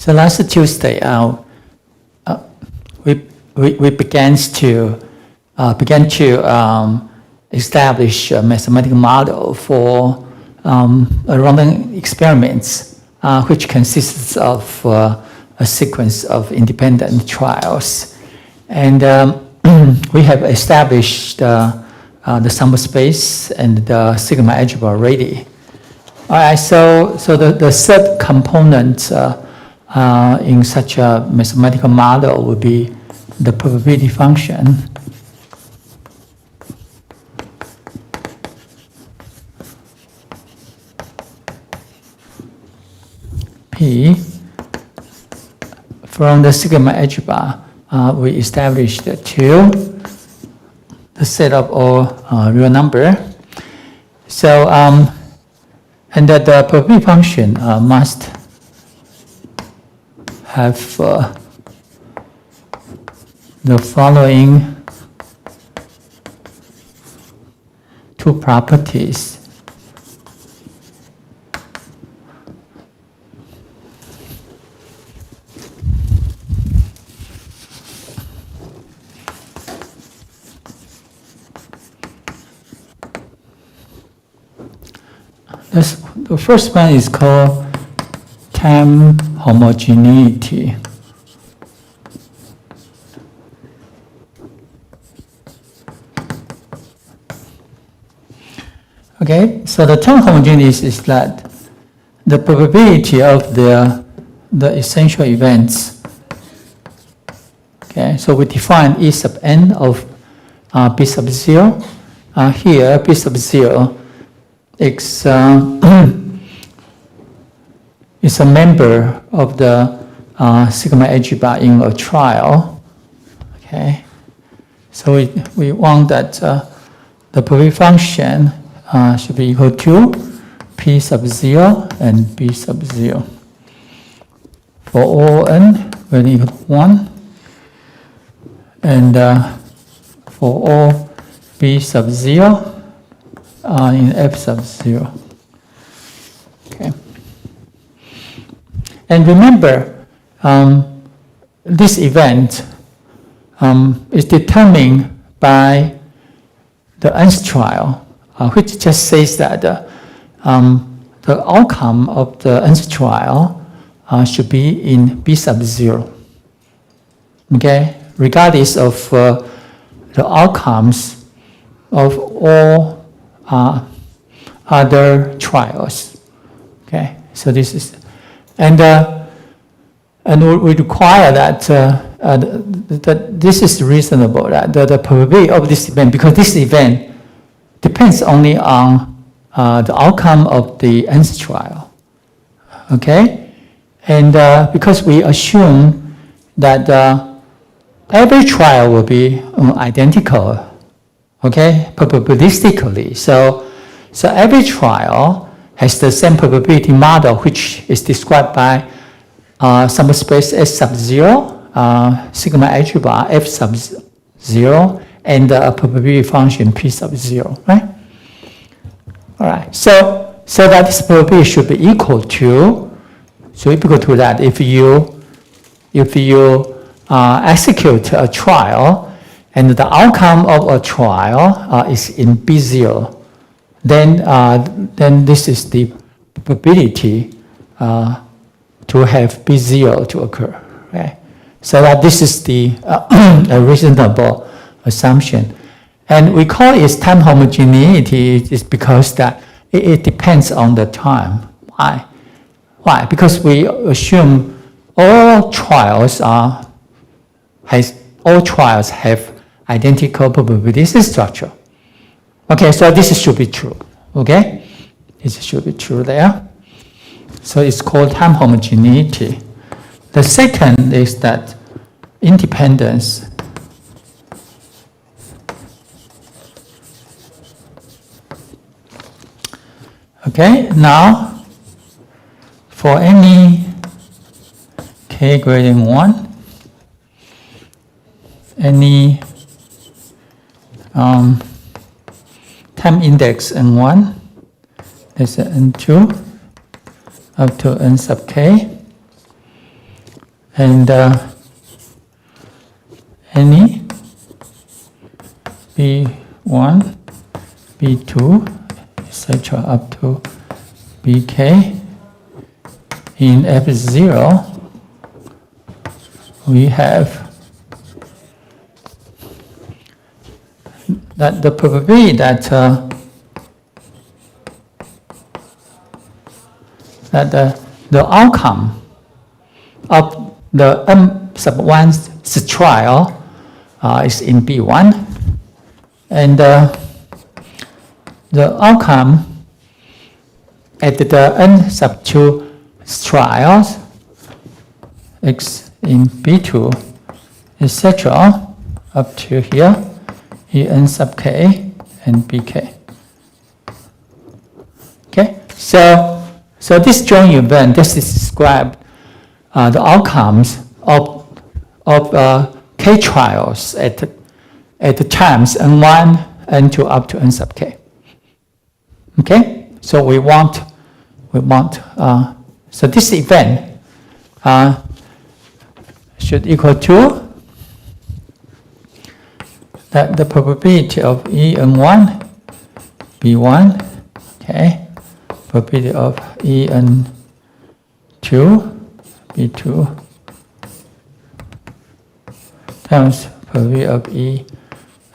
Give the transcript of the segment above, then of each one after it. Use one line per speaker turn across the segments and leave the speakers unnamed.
So last Tuesday, we began to establish a mathematical model for random experiments, which consists of a sequence of independent trials, and we have established the sample space and the sigma algebra already. All right, so the third component in such a mathematical model would be the probability function. P. From the sigma algebra, we established the set of all real number. So, and that the probability function must have the following two properties. The first one is called time homogeneity. Okay, so the time homogeneity is that the probability of the essential events. Okay, so we define E sub n of B sub 0. Here, B sub 0 is a member of the sigma algebra in a trial. Okay, so we want that the probability function should be equal to P sub 0 and B sub 0 for all n greater than equal to 1, and for all B sub 0 in F sub 0. Okay. And remember, this event is determined by the nth trial, which just says that the outcome of the nth trial should be in B sub 0. Okay, regardless of the outcomes of all other trials. Okay, so this is, and we require that that this is reasonable, that the probability of this event, because this event depends only on the outcome of the nth trial. Okay, and because we assume that every trial will be identical. Okay, probabilistically. So every trial has the same probability model, which is described by sample space S sub 0, sigma algebra F sub 0, and a probability function P sub 0, right? All right, so that this probability should be equal to that if you execute a trial, and the outcome of a trial is in B0, then this is the probability to have B0 to occur. Right? So that this is the a reasonable assumption, and we call it time homogeneity is because that it depends on the time. Why? Why? Because we assume all trials have identical probability structure. Okay, so this should be true. Okay, this should be true there. So it's called time homogeneity. The second is that independence. Okay, now for any k greater than 1, any time index n1, that's n2 up to n sub k, and any B1, B2, etc. up to Bk in F0, we have that the probability that the outcome of the M1's trial is in B1, and the outcome at the N2 trials X in B2, etc. up to here, En sub k and Bk. Okay, so this joint event, this is described the outcomes of k trials at the times N1, N2 up to N sub k. Okay, so we want so this event should equal to that the probability of En1 B1, okay, probability of En2 B2 times probability of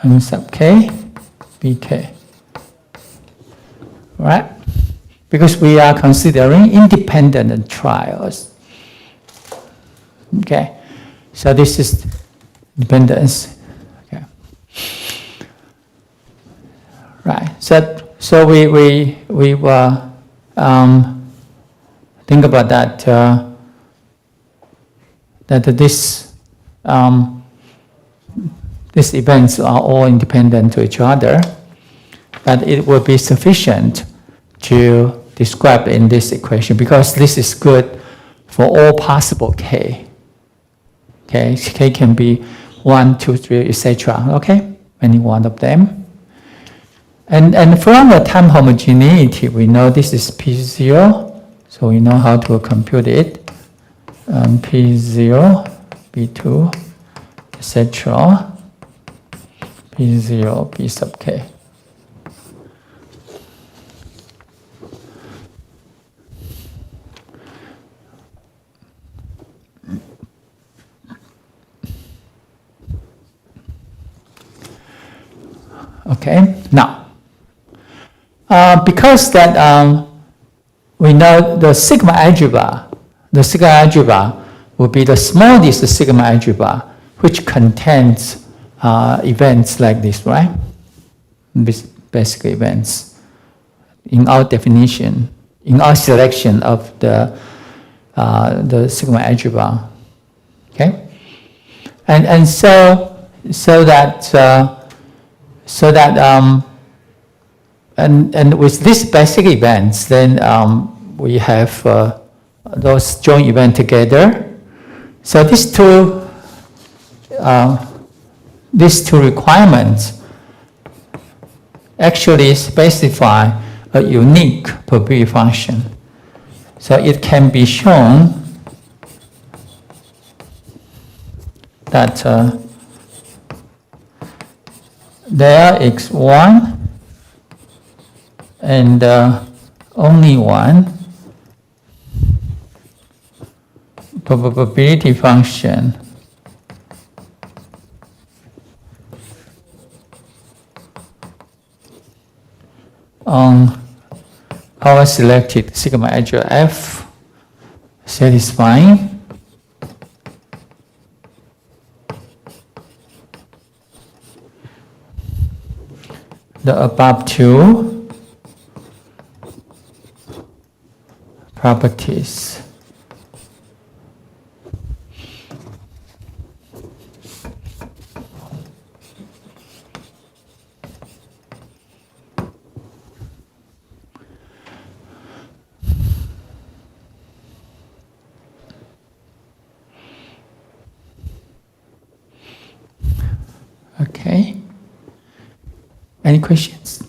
En sub k Bk. Right? Because we are considering independent trials. Okay, so this is dependence. Okay, right. So we were think about that these events are all independent to each other, but it will be sufficient to describe in this equation because this is good for all possible k. Okay, k can be 1, 2, 3, etc. Okay, any one of them. And from the time homogeneity, we know this is P0, so we know how to compute it. P0, B2, etc. P0, B sub k. Okay, now, because that we know the sigma algebra will be the smallest sigma algebra which contains events like this, right? Basic events in our definition, in our selection of the sigma algebra. Okay, and so that and with these basic events, then we have those joint events together. So these two requirements actually specify a unique probability function. So it can be shown that there is one and only one probability function on our selected sigma algebra F satisfying the above two properties. Okay. Any questions?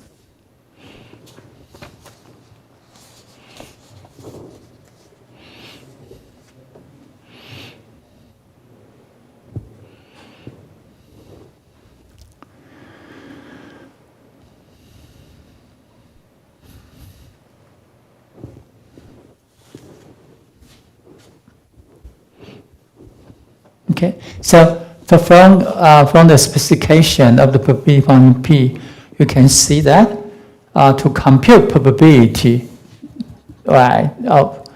Okay, so from the specification of the probability function P, you can see that to compute probability, right, of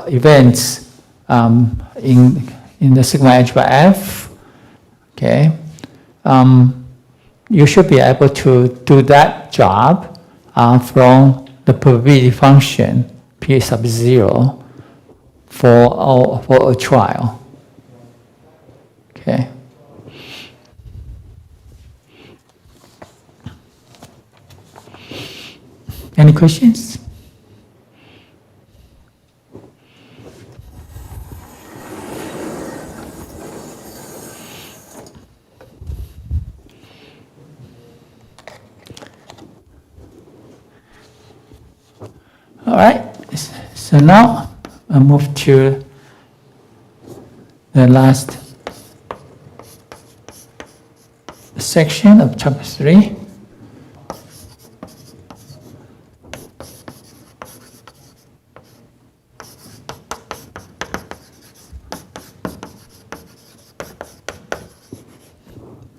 events in the sigma algebra F, okay, you should be able to do that job from the probability function P sub 0 for a trial. Okay. Any questions? All right, so now I move to the last section of chapter 3.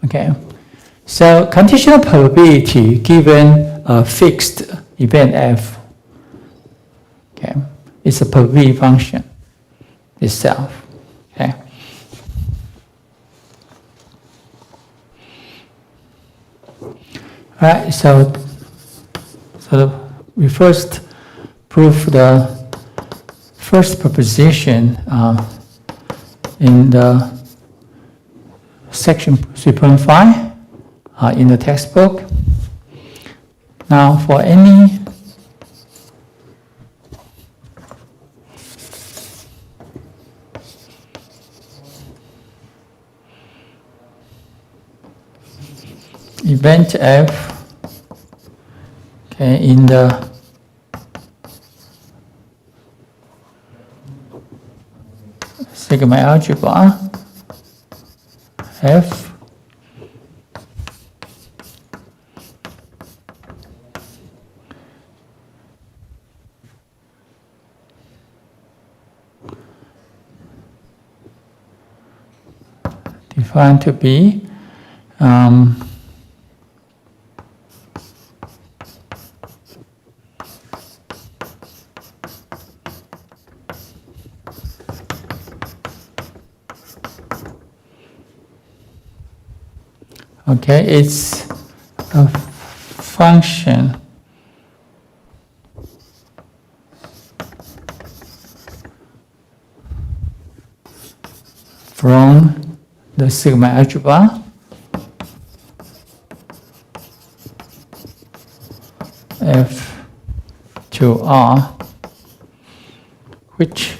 Okay, so conditional probability given a fixed event F. Okay, it's a probability function itself. Okay. All right, so we first prove the first proposition in the section 3.5 in the textbook. Now, for any event F, okay, in the sigma algebra F, defined to be okay, it's a function from the sigma algebra F to R, which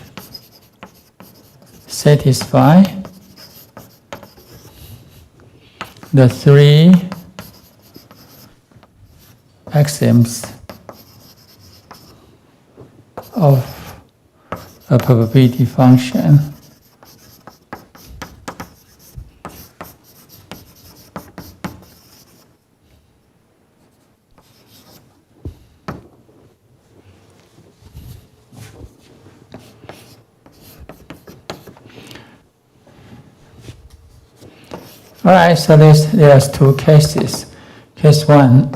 satisfy the three axioms of a probability function. All right, so there's two cases. Case one,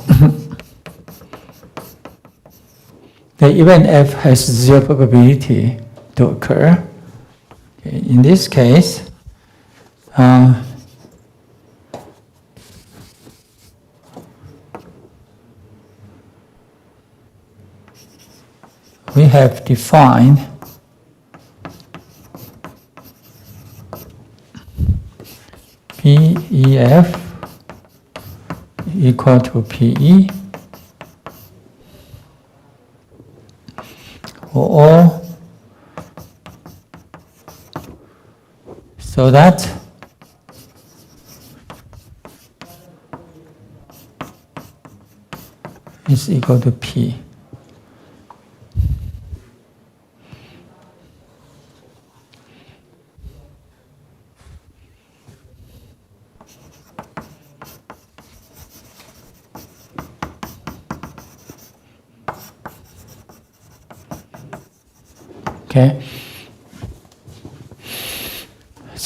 the event F has zero probability to occur. Okay, in this case, we have defined PEF equal to PE for all, so that is equal to P. Okay.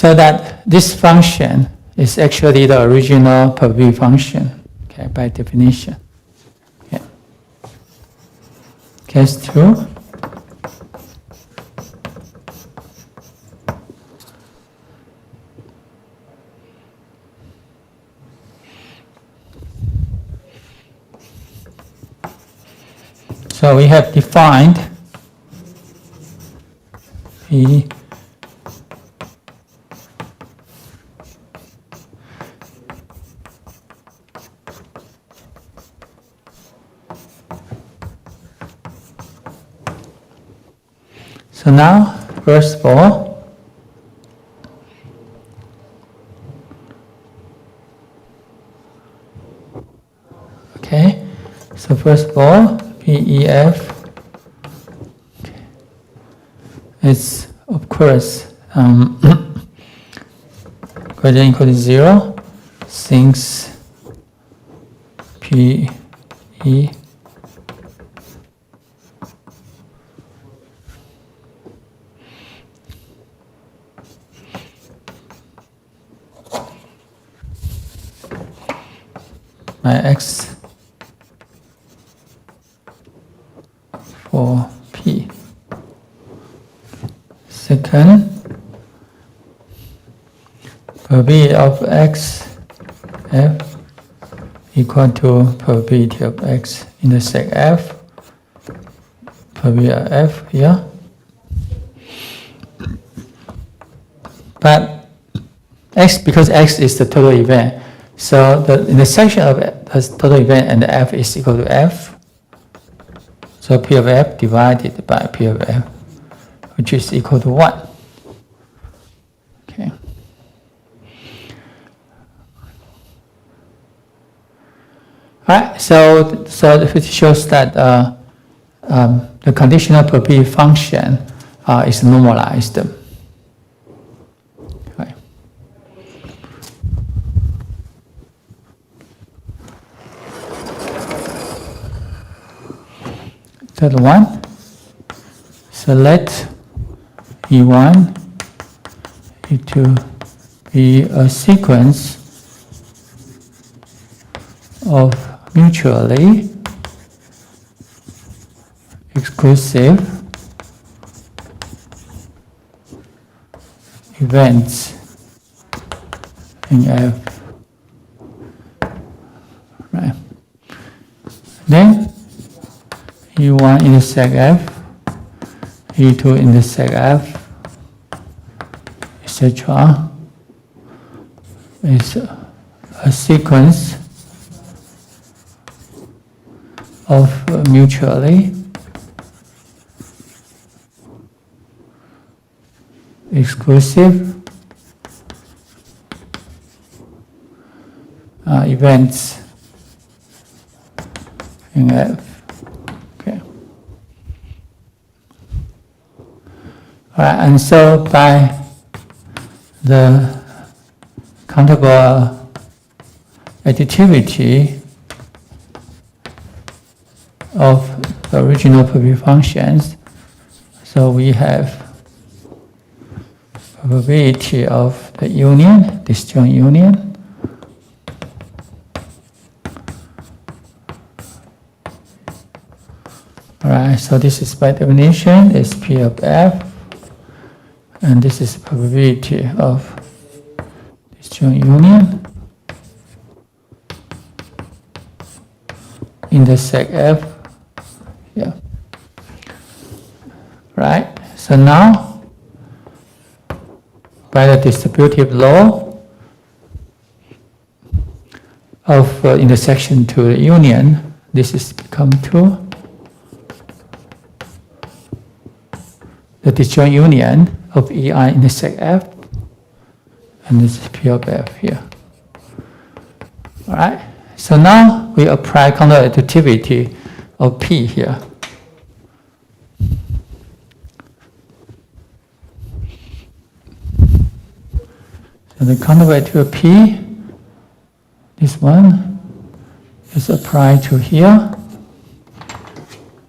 So that this function is actually the original probability function, okay, by definition. Okay. Case 2. So we have defined P So now, first of all, okay, so first of all, PEF is, of course, greater than or equal to 0, since PE by X for P. Second, probability of X F equal to probability of X intersect F, probability of F here. But X, because X is the total event, so the intersection of the total event and the F is equal to F. So P of F divided by P of F, which is equal to 1. Okay. Alright, so it shows that the conditional probability function is normalized. Okay. Third one, so let E1, E2 be a sequence of mutually exclusive events in F. Right. Then E1 intersect F, E2 intersect F, etc. is a sequence of mutually exclusive events in F. Okay. All right, and so by the countable additivity of the original probability functions, so we have probability of the union, disjoint union, alright, so this is by definition is P of F, and this is probability of disjoint union intersect F. Yeah. Right. So now, by the distributive law of intersection to the union, this is become 2. The disjoint union of EI intersect F, and this is P of F here. All right. So now we apply counterintuitivity of P here. So the counterweight of P, this one, is applied to here.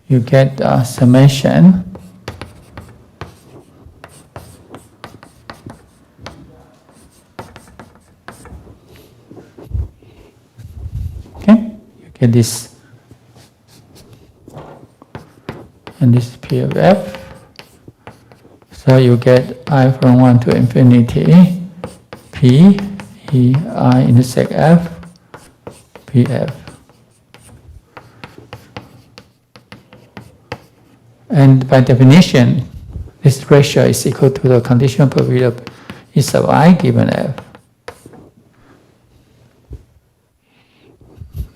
You get summation get this, and this is P of F. So you get I from 1 to infinity, P, E, I intersect F, PF. And by definition, this ratio is equal to the conditional probability of E sub I given F.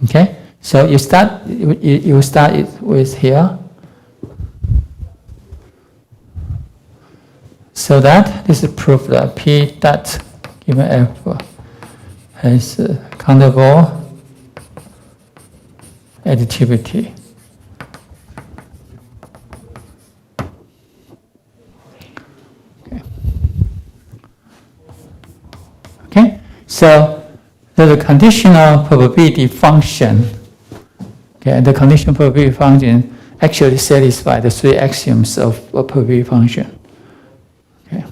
Okay, so you start it with here. So that this is proof that P dot given F has countable additivity. Okay, so the conditional probability function, okay, the conditional probability function actually satisfies the three axioms of a probability function. Okay.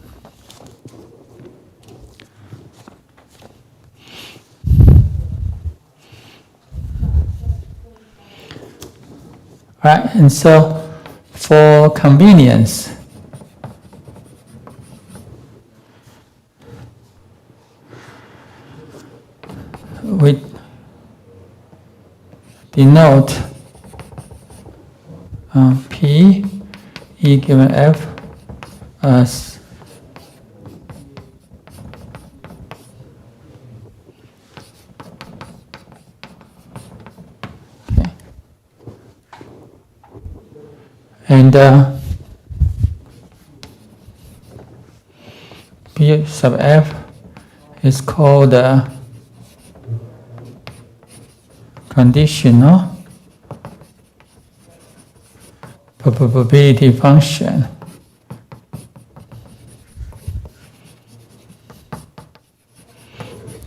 All right, and so for convenience, we denote P E given F as okay. And P sub F is called conditional probability function.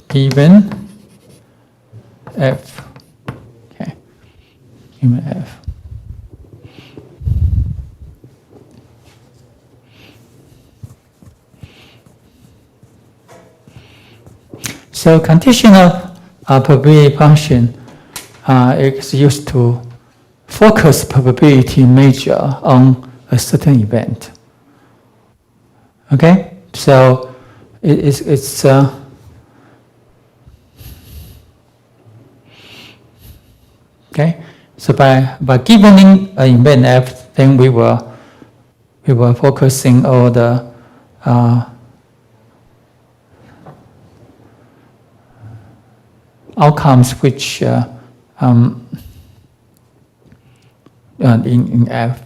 Given F. Okay. Given F. So conditional probability function is used to focus probability measure on a certain event. Okay, so it's okay. So by given an event F, then we were focusing on the outcomes which in F,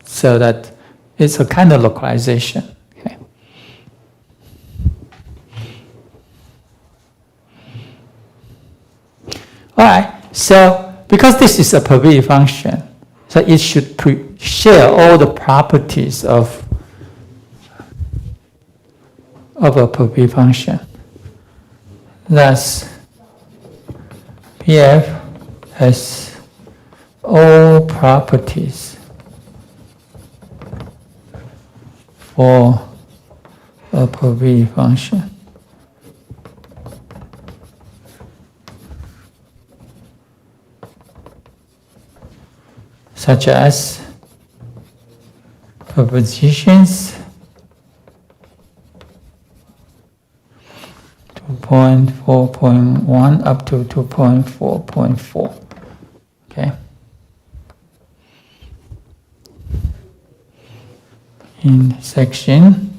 so that it's a kind of localization. Okay. All right. So because this is a probability function, so it should share all the properties of a probability function. Thus, PF has all properties for a probability function. Such as propositions 2.4.1 up to 2.4.4. Okay. In section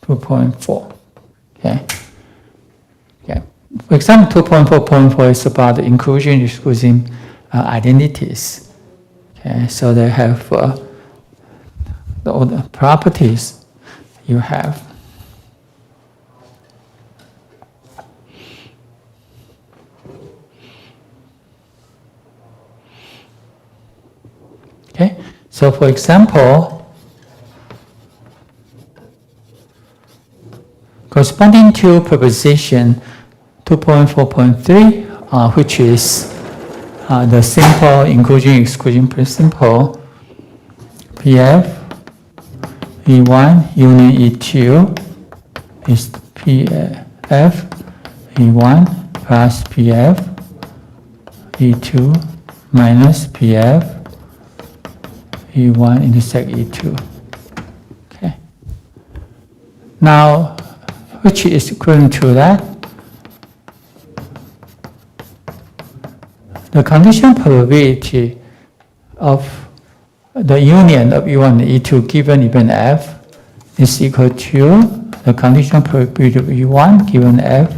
2.4. Okay. Okay. For example, 2.4.4 is about the inclusion exclusion identities. Okay. So they have all the properties you have. Okay. So for example, corresponding to proposition 2.4.3, which is the simple inclusion-exclusion principle, PF E1 union E2 is PF E1 plus PF E2 minus PF E1 intersect E2. Okay. Now, which is equivalent to that? The condition probability of the union of E1 and E2 given event F is equal to the condition probability of E1 given F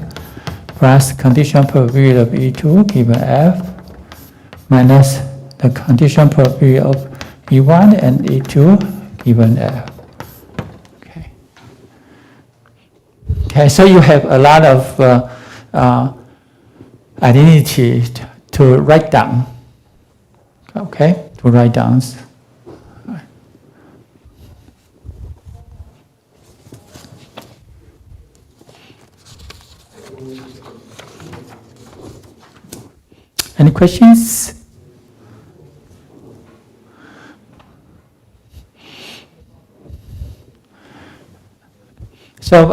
plus condition probability of E2 given F minus the condition probability of E1 and E2 given F. Okay. Okay, so you have a lot of identity to write down. Okay, to write down. Any questions? So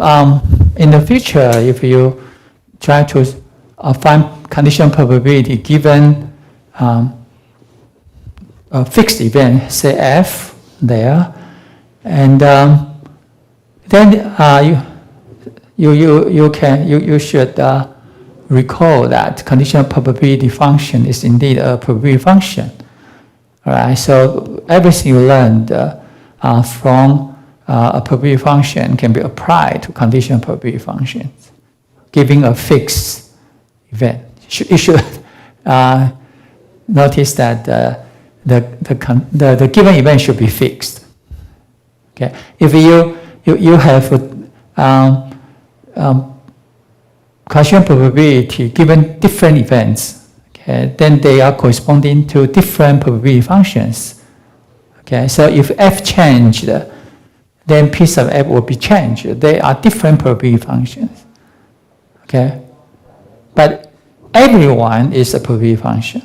in the future, if you try to find condition probability given a fixed event, say F there, and then you should recall that conditional probability function is indeed a probability function. All right, so everything you learned from a probability function can be applied to conditional probability functions, giving a fixed event. You should notice that the given event should be fixed. Okay, if you have conditional probability given different events, okay, then they are corresponding to different probability functions. Okay, so if f changed, then p sub f will be changed. They are different probability functions. Okay, but everyone is a probability function.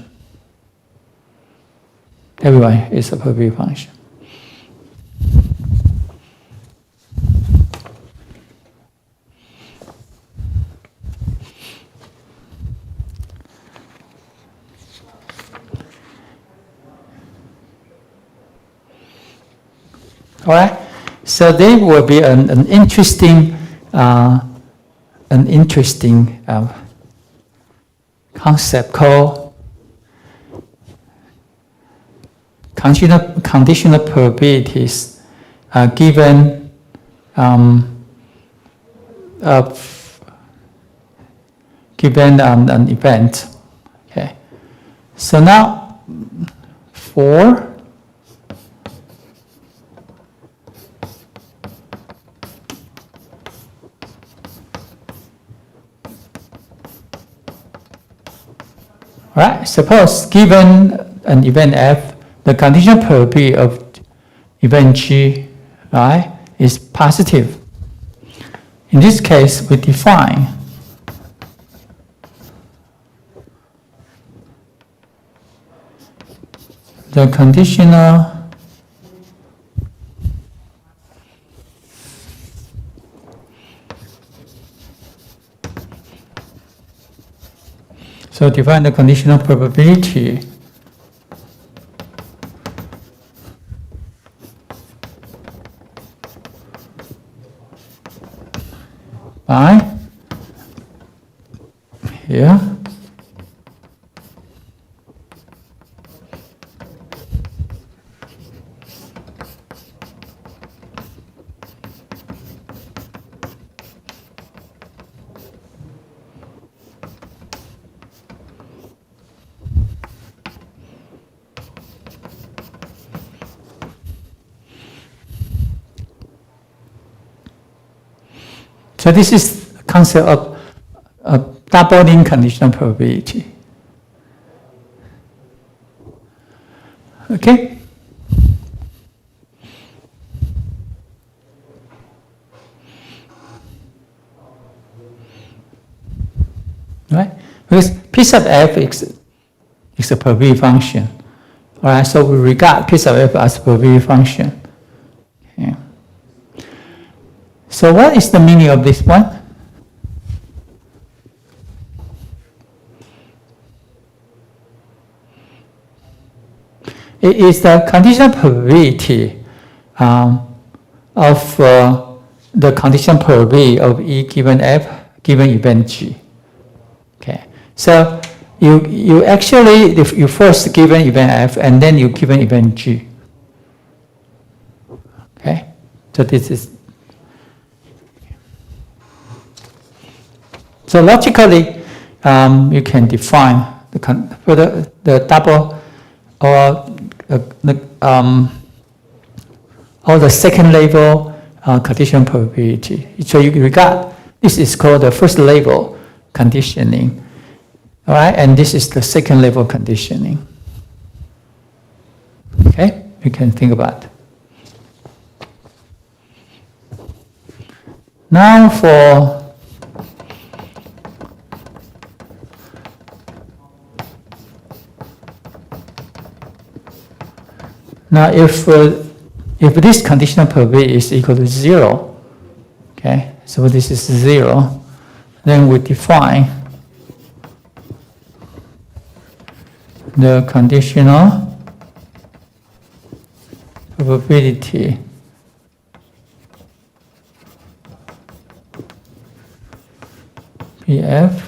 Everyone is a probability function. All right, so there will be an interesting concept called conditional probabilities given an event. Okay, so now for right, suppose given an event F, the conditional probability of event G, right, is positive. In this case, we define the conditional So define the conditional probability by here So this is the concept of doubling conditional probability. Okay? Right? Because P sub f is a probability function. All right, so we regard P sub f as a probability function. Okay. So what is the meaning of this one? It is the conditional probability of the conditional probability of E given F given event G. Okay, so you actually, if you first given event F and then you given event G. Okay, so this is, so logically you can define the double or the second level condition probability. So you regard this is called the first level conditioning, all right, and this is the second level conditioning. Okay, you can think about it. Now if this conditional probability is equal to 0, okay, so this is 0, then we define the conditional probability PF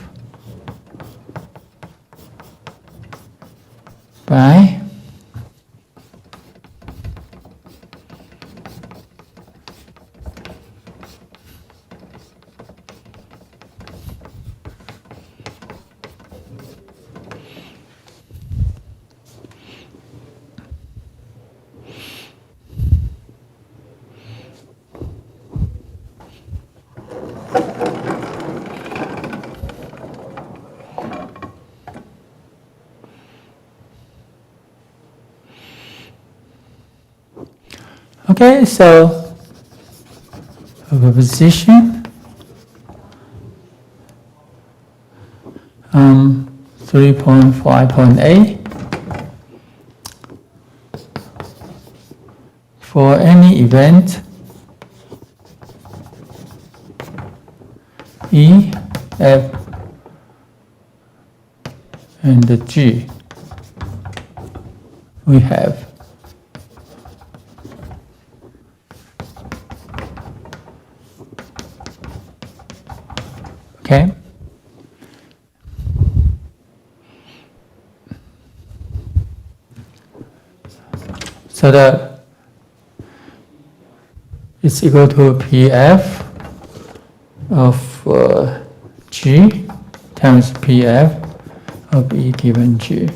by okay, so proposition 3.5.8 for any event E, F, and G, we have okay. So it's equal to PF of G times PF of E given G.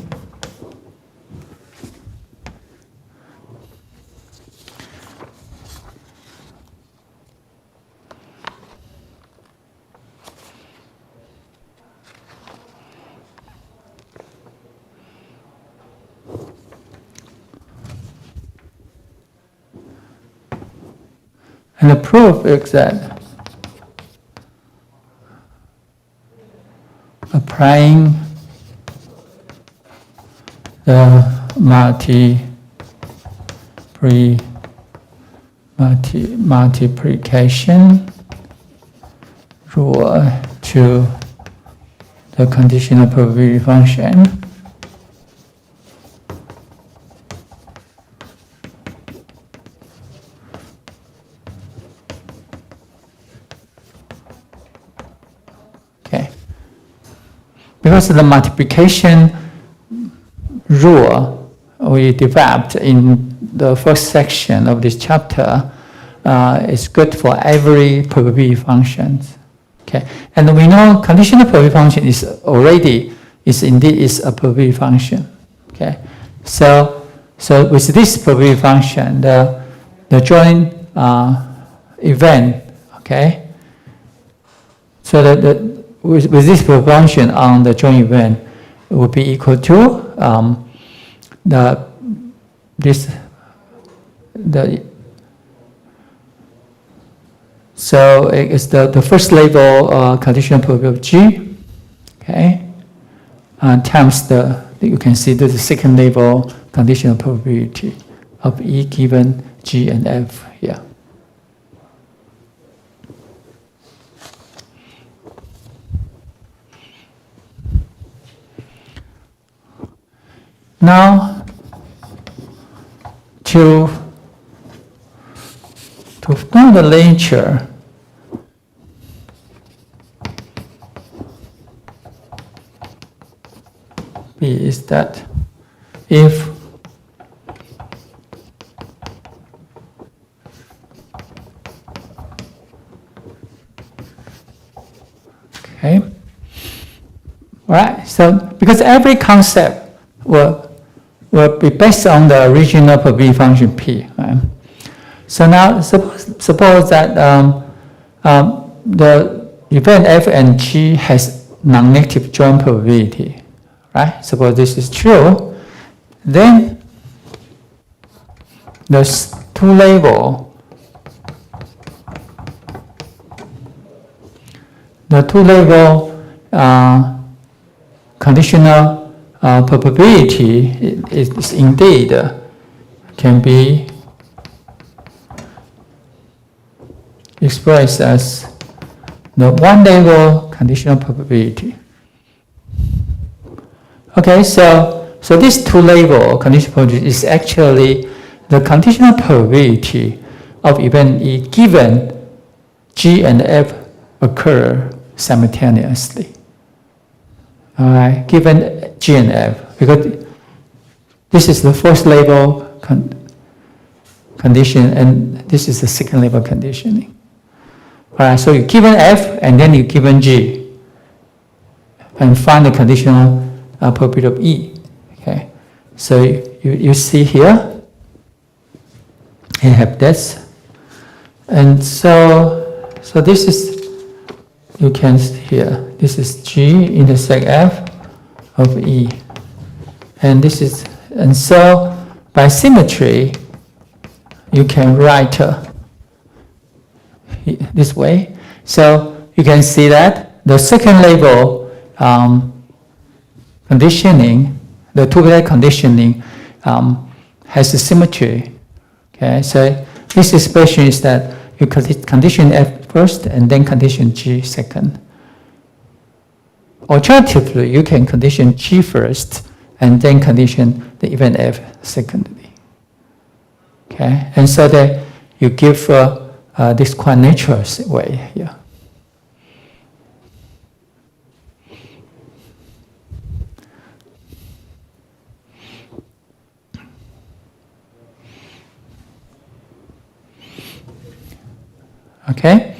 And the proof is that applying the multiplication rule to the conditional probability function because the multiplication rule we developed in the first section of this chapter is good for every probability function. Okay, and we know conditional probability function is indeed a probability function. Okay, so with this probability function, the joint event. Okay, so with this function on the joint event will be equal to so it's the first level conditional probability of G, okay, times you can see the second level conditional probability of E given G and F here. Now, to know the nature, B is that if okay, right? So because every concept will be based on the original probability function P, right? So now suppose that the event F and G has non-negative joint probability, right? Suppose this is true, then there's two labels. The two label conditional probability is indeed can be expressed as the one label conditional probability. Okay, so this two label conditional probability is actually the conditional probability of event E given G and F occur simultaneously. All right, given G and F, because this is the first label condition and this is the second label conditioning. All right, so you given F and then you given G and find the conditional probability of E. Okay, so you see here, you have this, and so this is, you can see here, this is G intersect F of E, and this is, and so by symmetry, you can write this way. So you can see that the second label conditioning, the two-layer conditioning has a symmetry. Okay, so this expression is that you condition F first and then condition G second. Alternatively, you can condition G first and then condition the event F secondly. Okay, and so that you give this quite natural way here. Okay,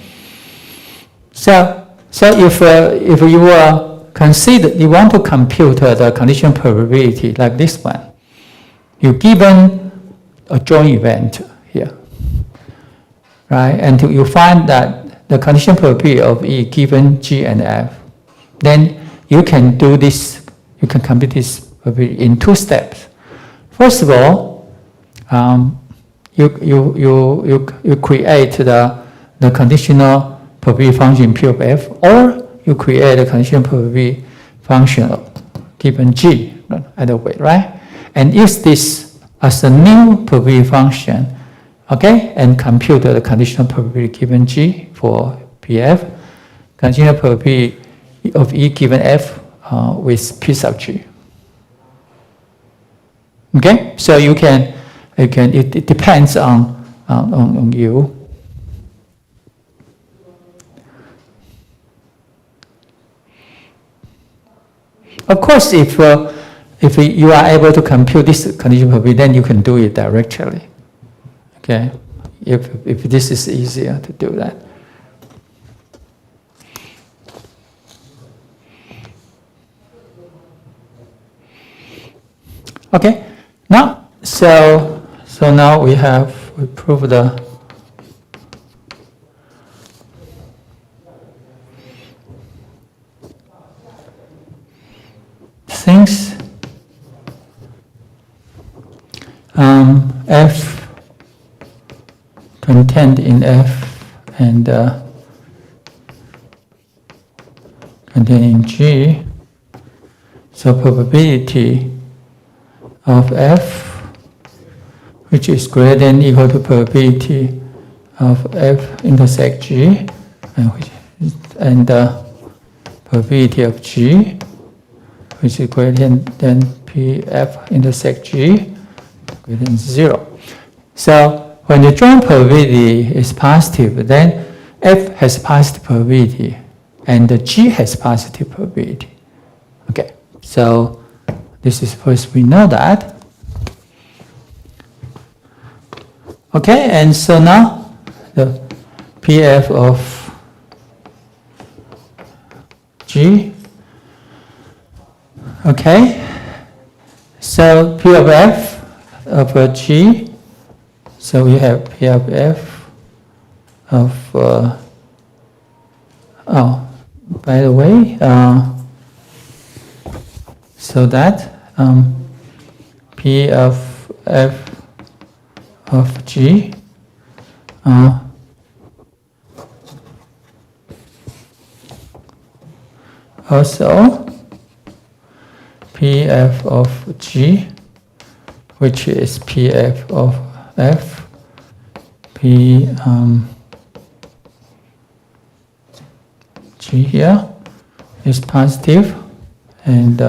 so if you consider, you want to compute the conditional probability like this one, you given a joint event here, right? And you find that the conditional probability of E given G and F, then you can do this. You can compute this probability in two steps. First of all, you create the conditional probability function P of F, or you create a conditional probability function given G, either way, right? And use this as a new probability function, okay? And compute the conditional probability given G for PF, conditional probability of E given F with P sub G. Okay? So it depends on you. Of course, if you are able to compute this conditional probability, then you can do it directly. Okay, if this is easier to do that. Okay, now so now we proved the things. F contained in F and contained in G. So probability of F, which is greater than or equal to probability of F intersect G, and probability of G, which is greater than PF intersect G, greater than 0. So when the joint probability is positive, then F has positive probability, and the G has positive probability. Okay, so this is first we know that. Okay, and so now the PF of G. Okay, so P of F of G. So we have P of F of by the way, so that P of F of G also Pf of G, which is Pf of F, P G here is positive, and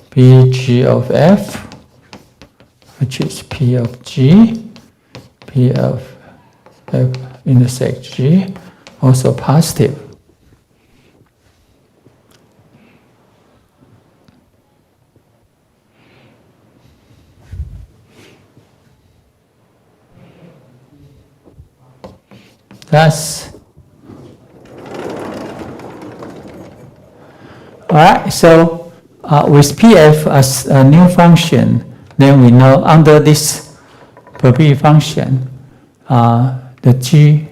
Pg of F, which is P of G, P of F intersect G, also positive. Thus, all right, so with Pf as a new function, then we know under this probability function, the G,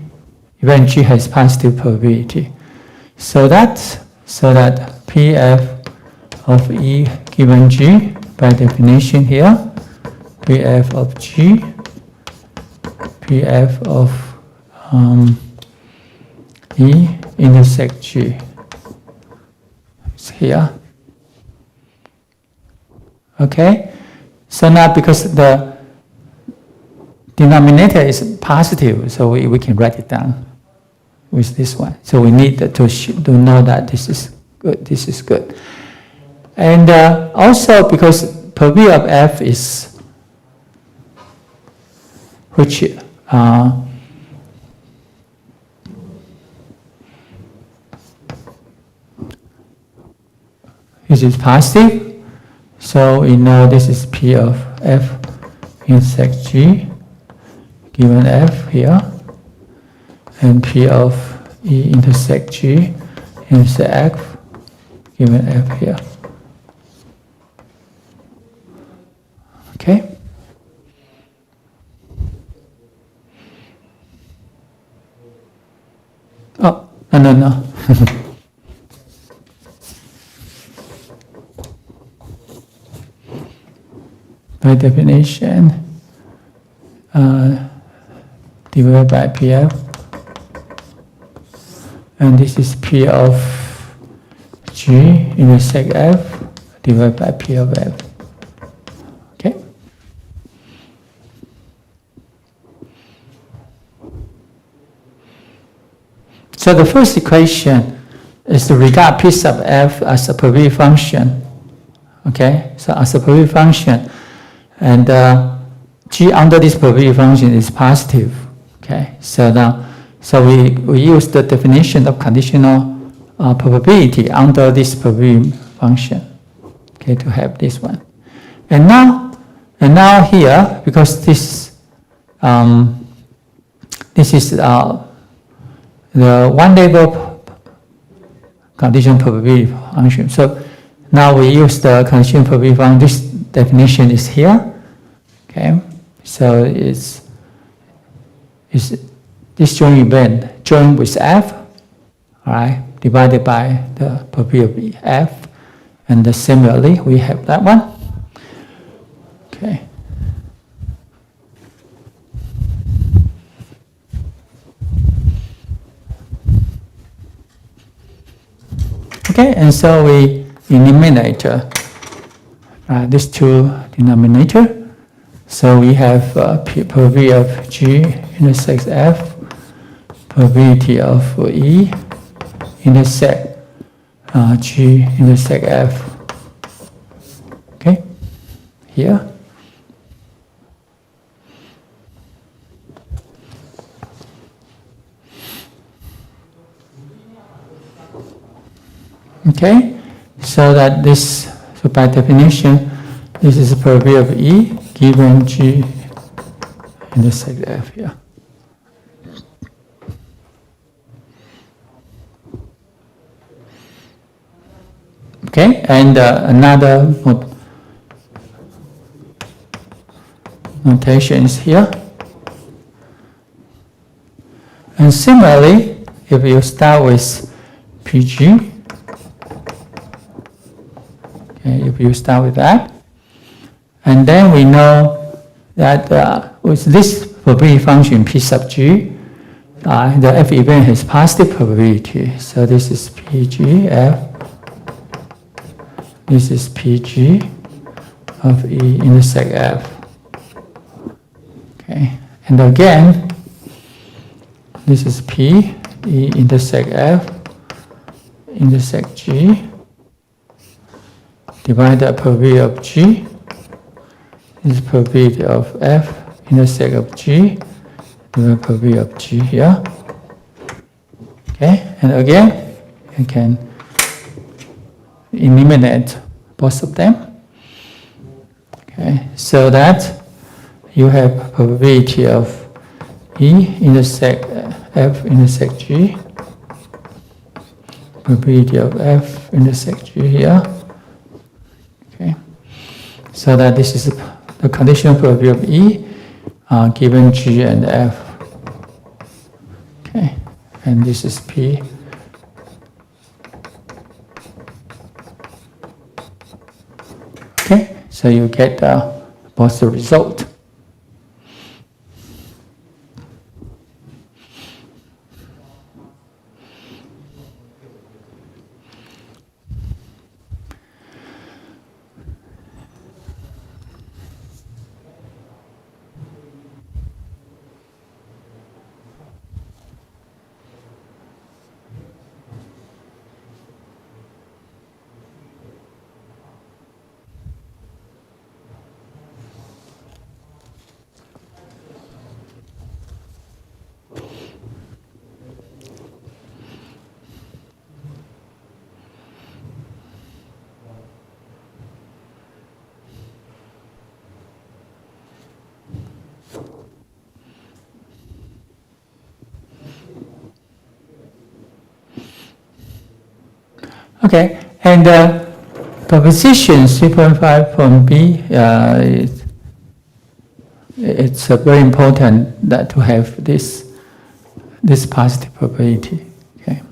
event G has positive probability. So that Pf of E given G, by definition here, Pf of G, Pf of E intersect G. It's here. Okay? So now because the denominator is positive, so we can write it down with this one. So we need to know that this is good. And also because probability of F is, which this is positive, so we know this is P of F intersect G given F here, and P of E intersect G intersect F given F here. Okay? Oh, no. By definition, divided by Pf, and this is P of G intersect F divided by P of F. Okay? So the first equation is to regard P sub F as a probability function. Okay? So as a probability function, and G under this probability function is positive. Okay, so now, we use the definition of conditional probability under this probability function. Okay, to have this one. And now here, because this is the one level conditional probability function. So now we use the conditional probability function. This definition is here. Okay, so it's this joint event joined with F, all right, divided by the probability F, and similarly we have that one. Okay. Okay, and so we eliminate these two denominator. So we have probability of G intersect F, probability of E intersect G intersect F. Okay, here. Okay, so that this, so by definition, this is the probability of E given G intersect F here. Okay, and another notation is here. And similarly, if you start with PG, okay, if you start with that, and then we know that with this probability function P sub G, the F event has positive probability. So this is PG F. This is PG of E intersect F. Okay, and again, this is P, E intersect F, intersect G, divide the probability of G. This is probability of F intersect of G, divide probability of G here. Okay, and again, you can eliminate both of them. Okay, so that you have probability of E intersect F intersect G, probability of F intersect G here. Okay, so that this is the conditional probability of E given G and F. Okay, and this is P. Okay, so you get both the result. Okay, and proposition 3.5 from B, it's very important that to have this positive probability. Okay.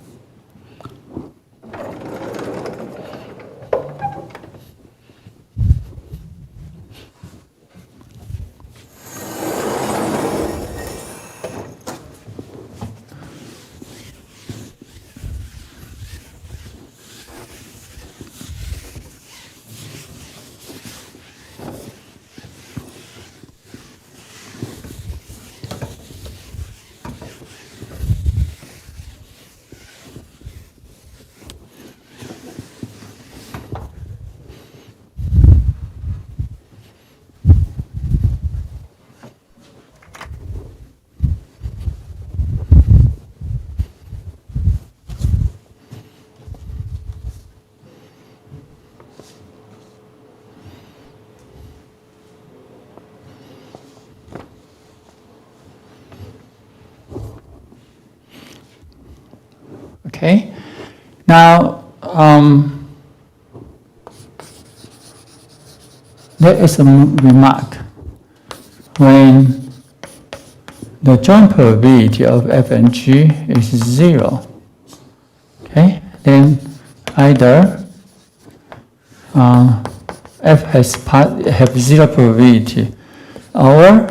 Okay, now there is a remark. When the joint probability of F and G is 0, okay, then either F have 0 probability, or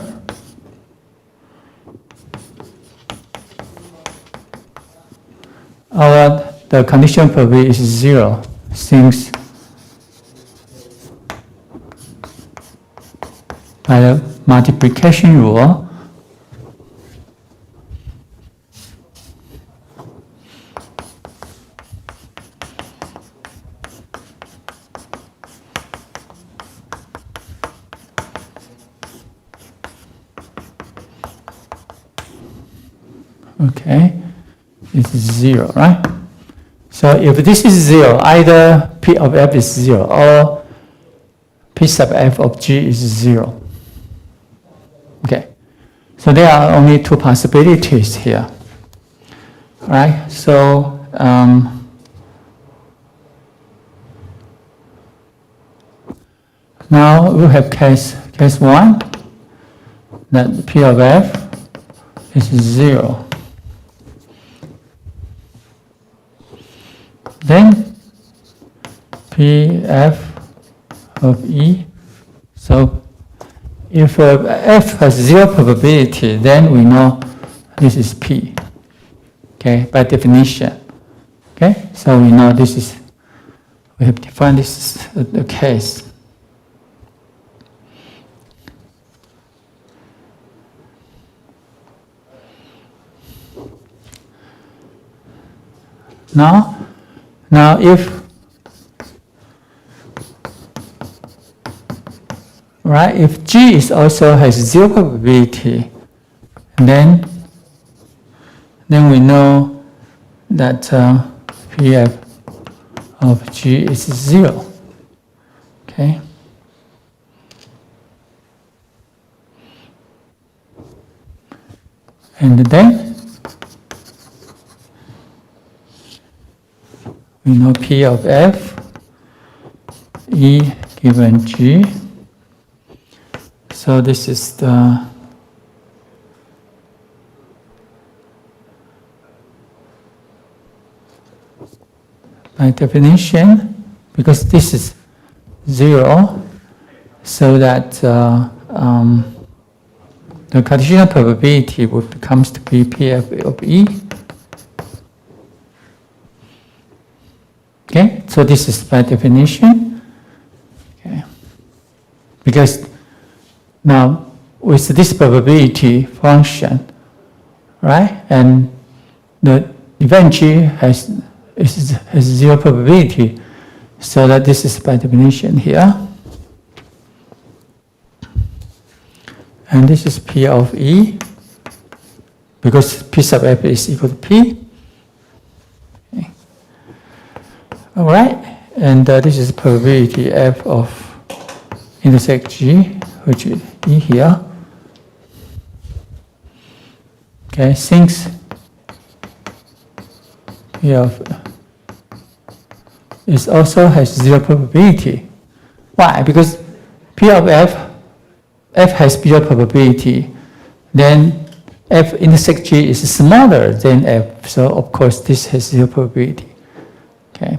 the conditional probability is 0, since by the multiplication rule, okay, it's 0, right? So if this is 0, either P of F is 0 or P sub F of G is 0. Okay. So there are only two possibilities here. All right. So now we have case 1, that P of F is 0. Then Pf of E. So if F has 0 probability, then we know this is P. Okay, by definition. Okay, so we know this is, we have defined this as the case. Now if G is also has 0 probability, then we know that Pf of G is 0. Okay. And then we know P of F, E given G. So this is the by definition, because this is 0, so that the conditional probability becomes to be Pf of E. Okay, so this is by definition. Okay, because now with this probability function, right, and the event G has 0 probability, so that this is by definition here. And this is P of E, because P sub F is equal to P. Okay. All right, and this is probability F of intersect G, which is E here. Okay, since P of it also has 0 probability. Why? Because P of F has 0 probability, then F intersect G is smaller than F, so of course this has 0 probability. Okay,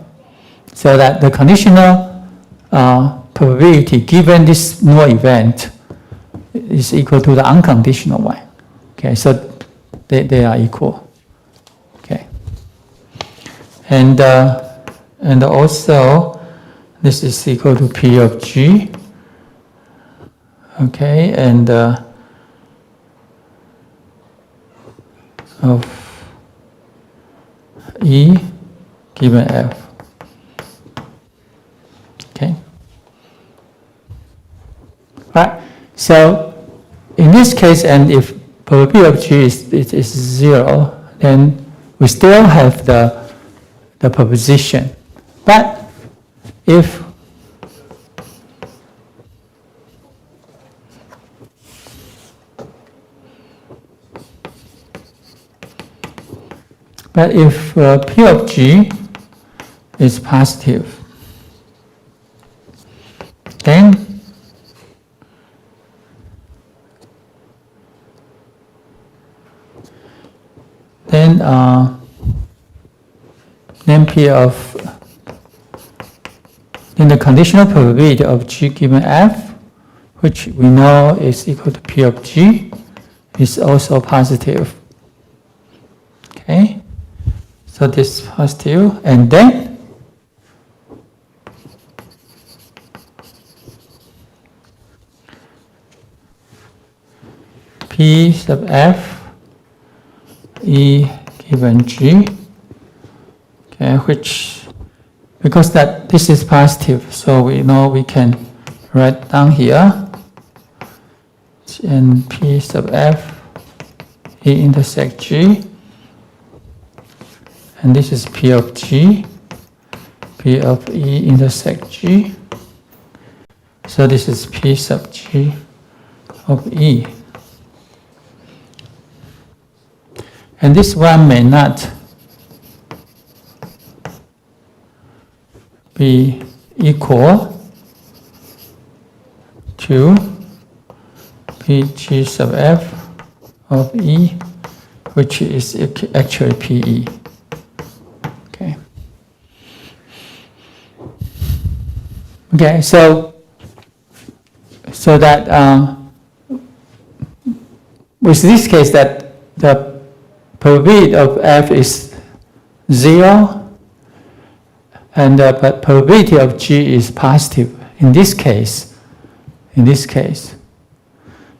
so that the conditional probability given this null event is equal to the unconditional one. Okay, so they are equal. Okay, and also this is equal to P of G. Okay, and of E given F. Okay. Right. So in this case, and if probability of G is 0, then we still have the proposition. But if P of G is positive, then the conditional probability of G given F, which we know is equal to P of G, is also positive. Okay, so this is positive, and then P sub F E given G, okay, which, because that this is positive, so we know we can write down here, and P sub F E intersect G, and this is P of G, P of E intersect G. So this is P sub G of E. And this one may not be equal to PG sub F of E, which is actually PE. Okay. Okay, so that with this case that the probability of F is 0 and the probability of G is positive. In this case,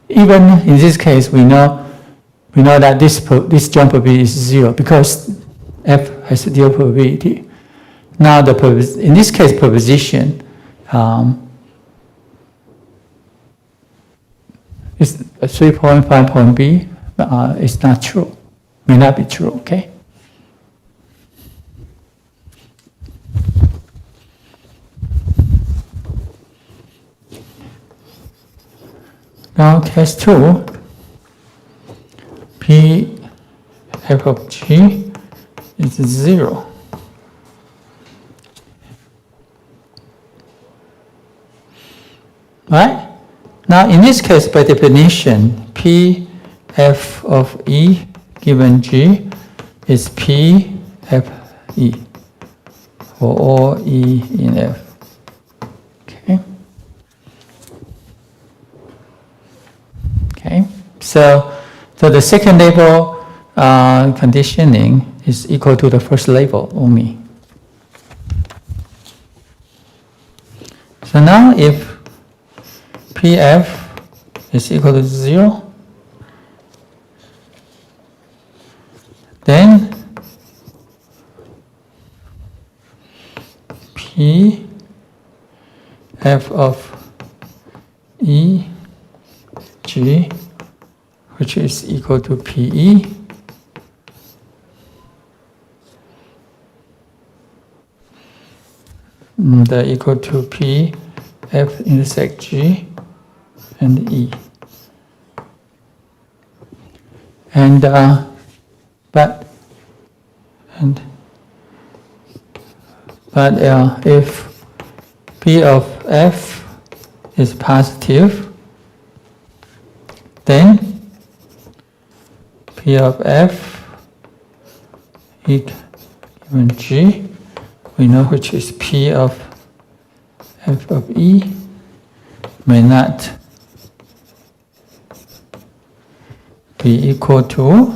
even in this case, we know that this joint probability is 0 because F has 0 probability. Now in this case proposition is 3.5.b is not true, may not be true. Okay. Now case 2, P F of G is 0. Right? Now in this case, by definition, P F of E given G is P F E for all E in F. Okay. Okay. So the second level conditioning is equal to the first level only. So now if PF is equal to 0, then P F of E G, which is equal to PE, equal to P F intersect G and E. And but if P of F is positive, then P of F given G, we know which is P of F of E, may not be equal to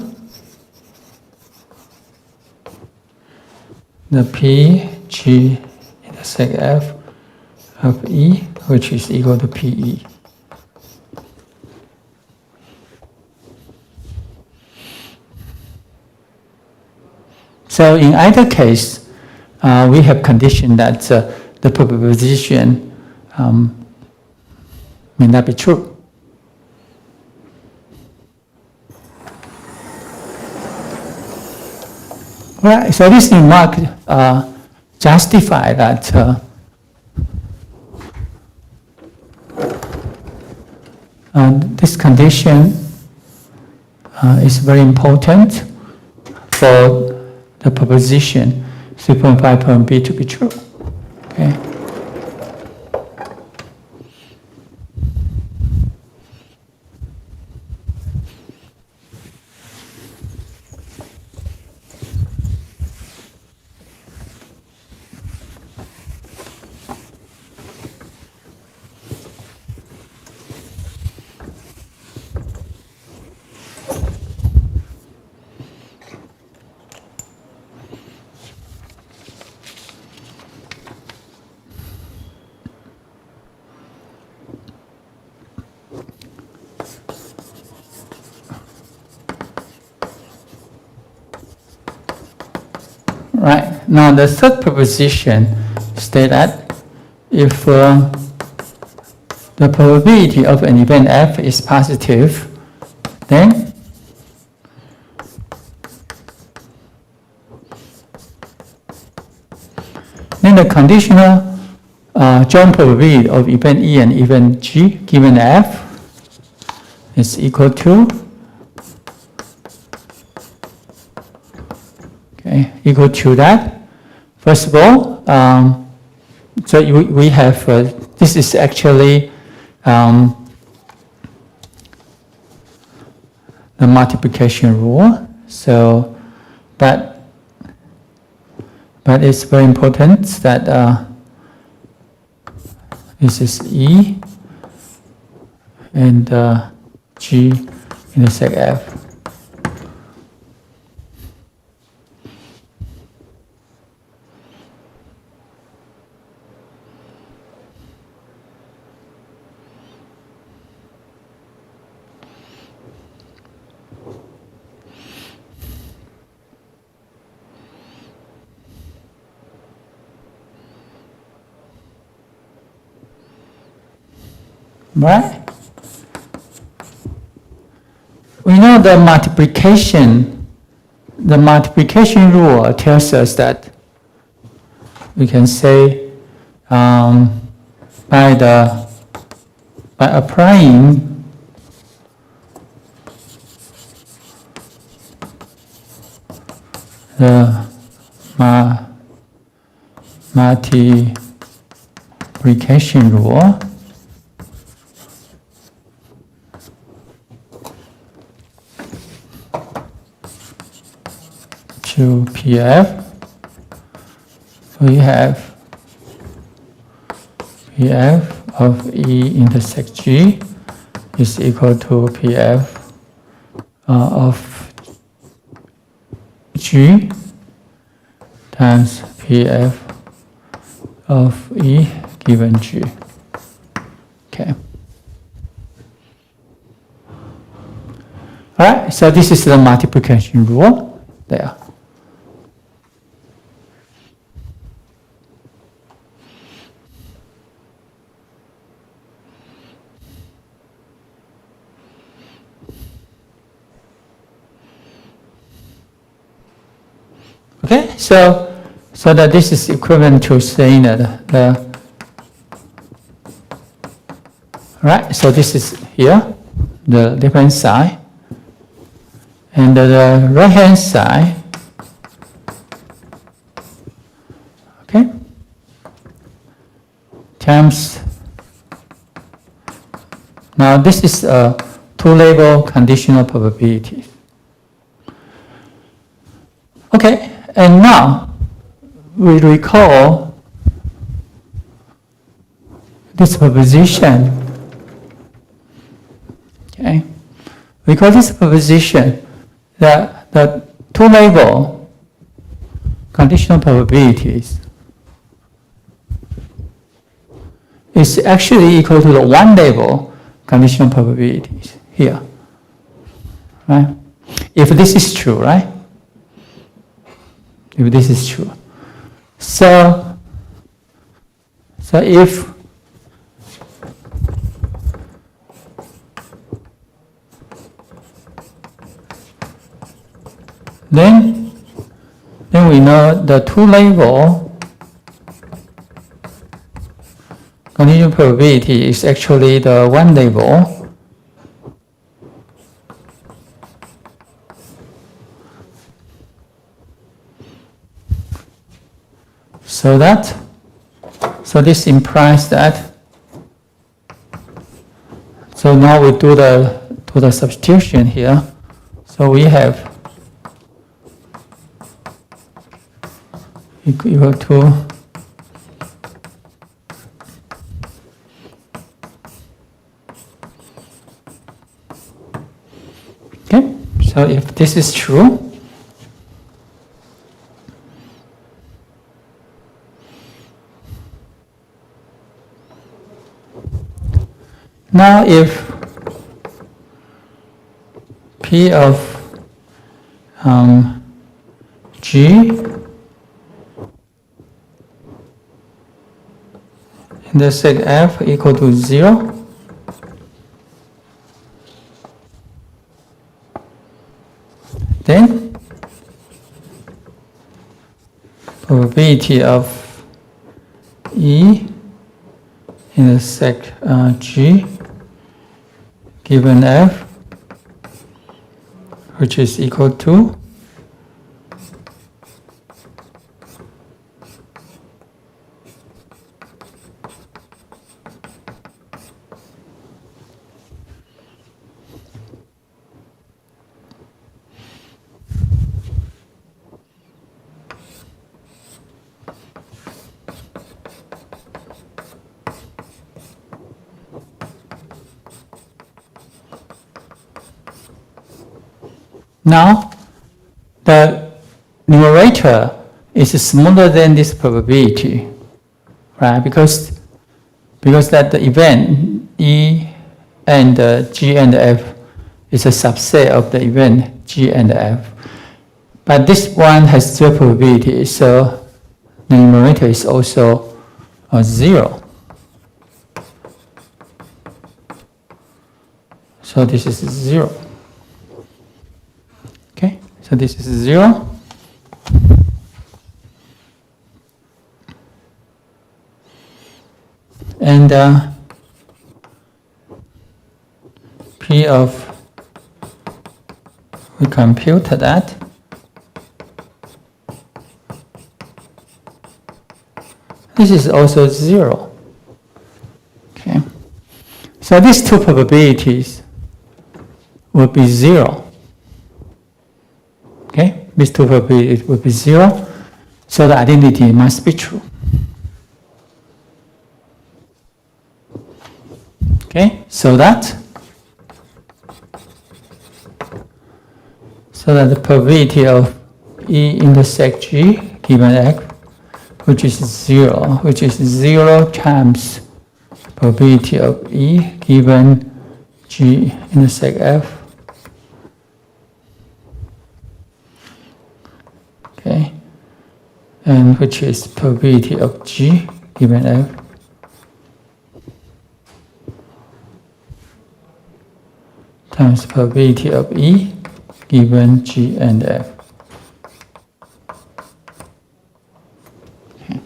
the PG intersect F of E, which is equal to PE. So in either case, we have conditioned that the proposition may not be true. Right, so this remark justifies that this condition is very important for the proposition 3.5.b to be true. Okay. Right. Now the third proposition states that if the probability of an event F is positive, then then the conditional joint probability of event E and event G given F is equal to equal to that. First of all, so we have this is actually the multiplication rule. So, but it's very important that this is E and G intersect F. Right? We know the multiplication rule tells us that we can say by applying the multiplication rule to PF, we have PF of E intersect G is equal to PF of G times PF of E given G. Okay. All right, so this is the multiplication rule there. Okay, so that this is equivalent to saying that right. So this is here, the left hand side, and the right hand side. Okay, times. Now this is a two-level conditional probability. Okay. And now we recall this proposition. Okay, we call this proposition that the two-level conditional probabilities is actually equal to the one-level conditional probabilities here. Right? If this is true, right? If this is true. So if then we know the two-level conditional probability is actually the one-level so this implies that. So now we do the substitution here. So we have equal to okay. So if this is true, now if P of G intersect F equal to 0, then probability of E intersect G given F, which is equal to now the numerator is smaller than this probability, right? Because that the event E and G and F is a subset of the event G and F. But this one has zero probability, so the numerator is also 0. So this is 0. Okay, so this is 0. And P of, we compute that. This is also 0. Okay, so these two probabilities will be 0. Okay, these two probabilities will be 0, so the identity must be true. Okay, so that the probability of E intersect G given F, which is 0, which is 0 times probability of E given G intersect F. Okay, and which is probability of G given F times probability of E given G and F. Okay.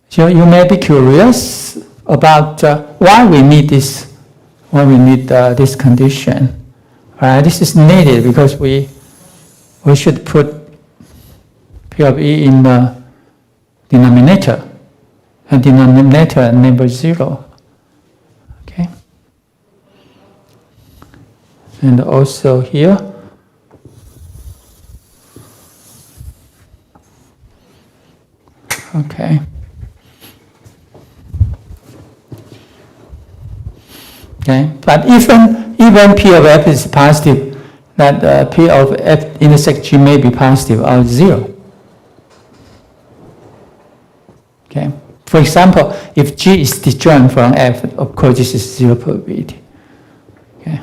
So you may be curious about why we need this, this condition. This is needed because we should put P of E in the denominator, and denominator number 0. Okay, and also here. Okay. Okay, but even P of F is positive, that P of F intersect G may be positive or 0. Okay. For example, if G is disjoint from F, of course this is 0 probability. Okay.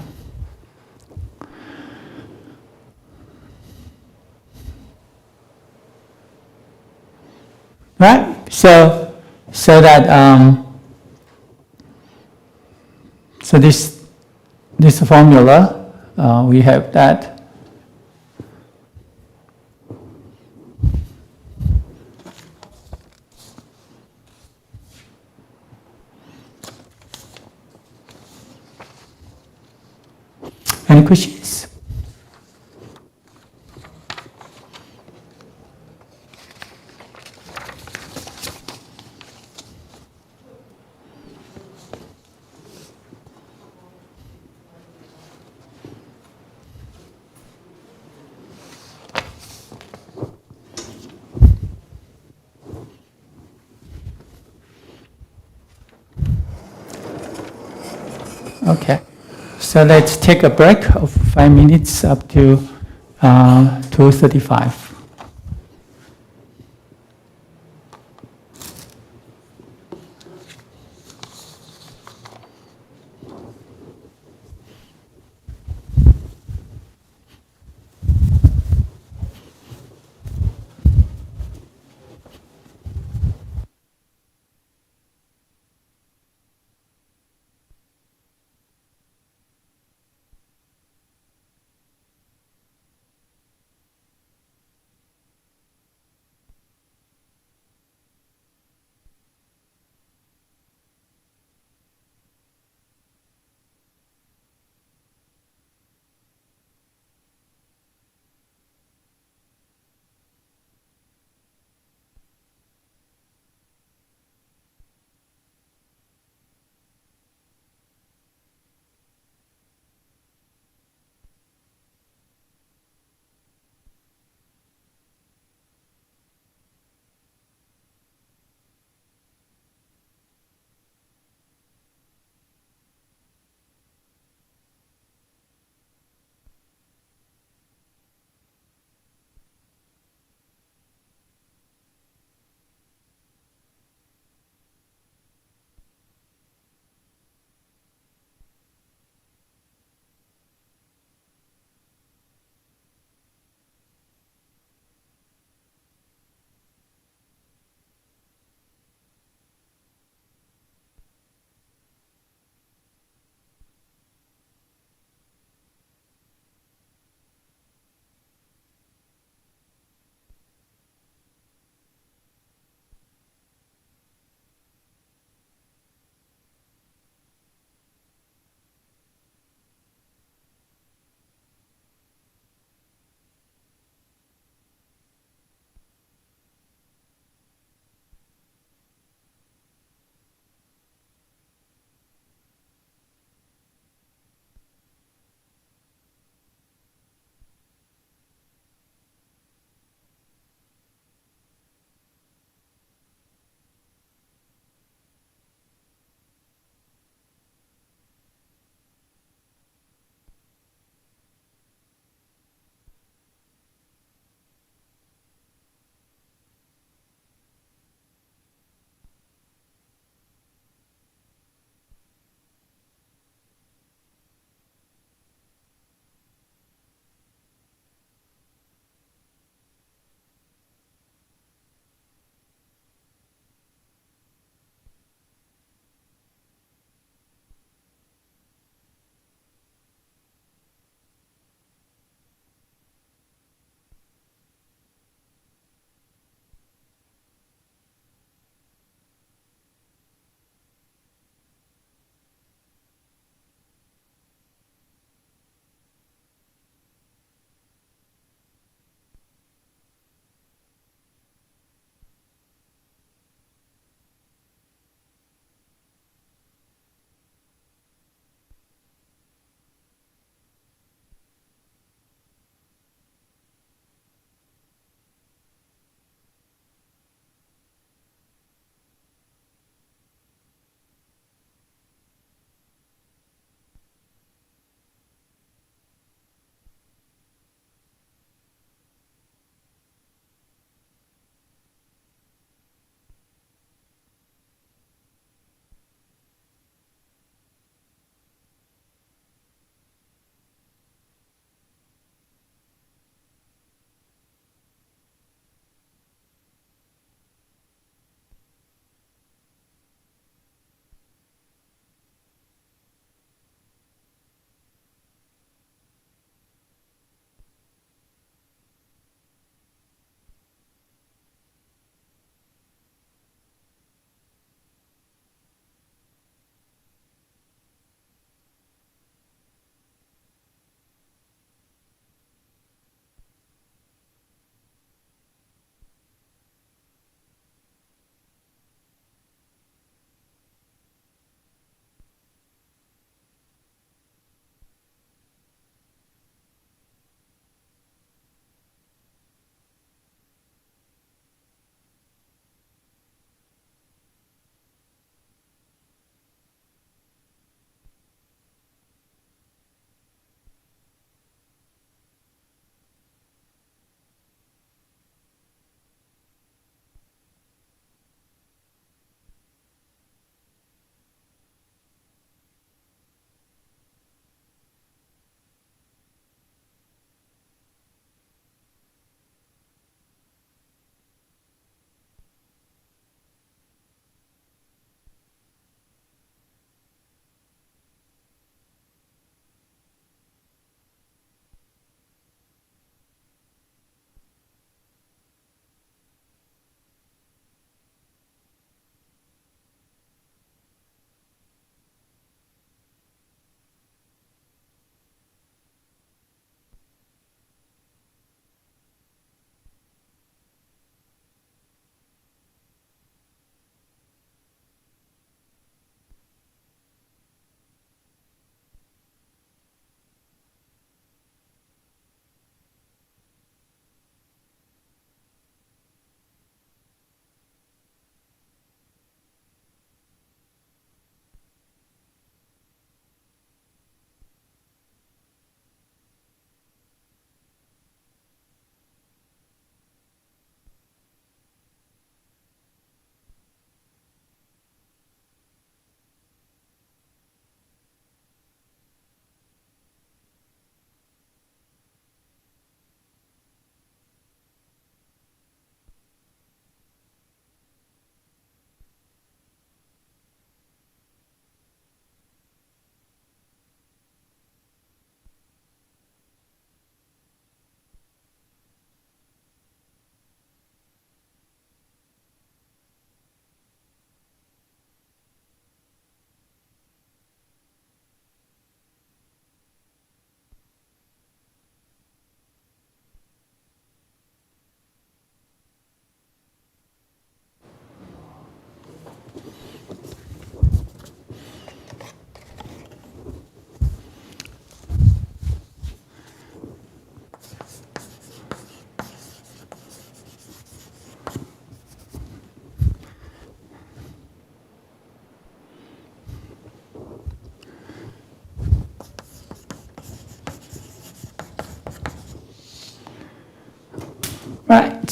Right? So this formula, we have that. Any questions? Okay. So let's take a break of 5 minutes up to 2:35.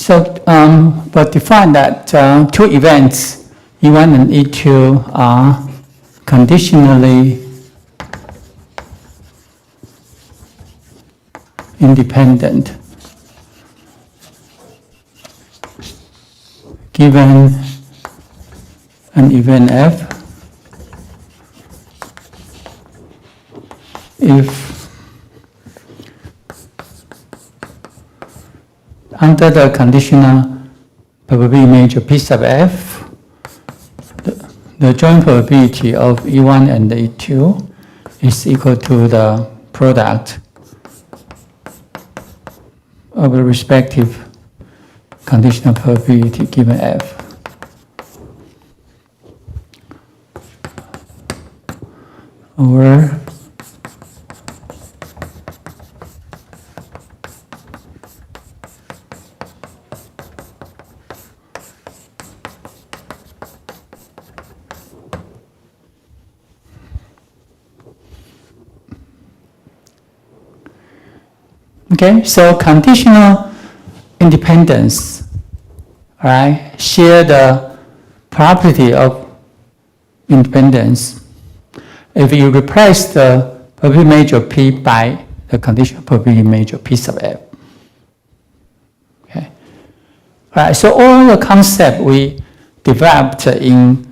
But define that two events, E1 and E2, are conditionally independent given an event F if under the conditional probability major P sub F, the joint probability of E1 and E2 is equal to the product of the respective conditional probability given F. Over okay, so conditional independence, right, share the property of independence. If you replace the probability major P by the conditional probability major P sub F. Okay. All right, so all the concepts we developed in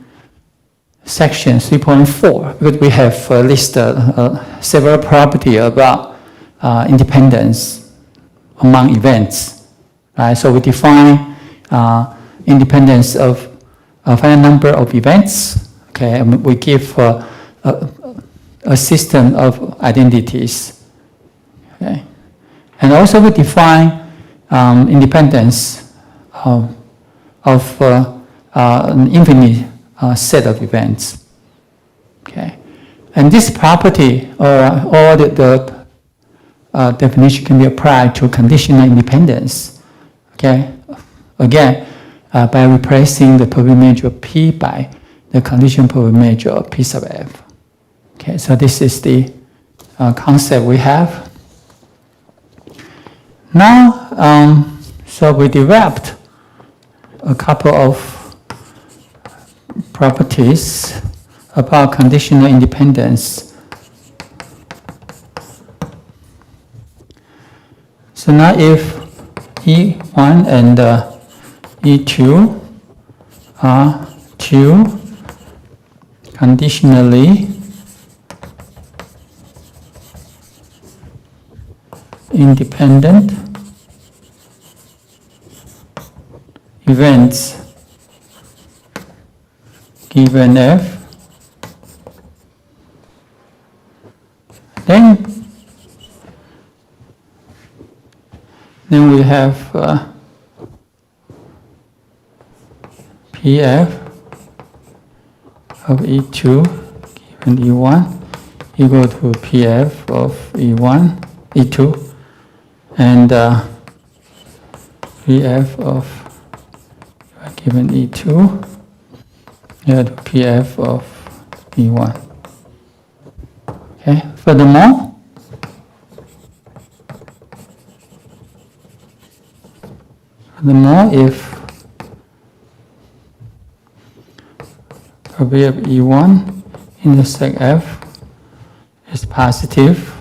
section 3.4, because we have listed several properties about independence among events. Right? So we define independence of a finite number of events. Okay, and we give a system of identities. Okay, and also we define independence of an infinite set of events. Okay, and this property or the definition can be applied to conditional independence. Okay, again, by replacing the probability major P by the conditional probability major P sub F. Okay, so this is the concept we have. Now, so we developed a couple of properties about conditional independence. So now if E1 and E2 are two conditionally independent events given F, then we have PF of E2 given E1 equal to PF of E1, E2, and PF of given E2 equal to PF of E1. Okay, furthermore, if probability of E1 intersect F is positive,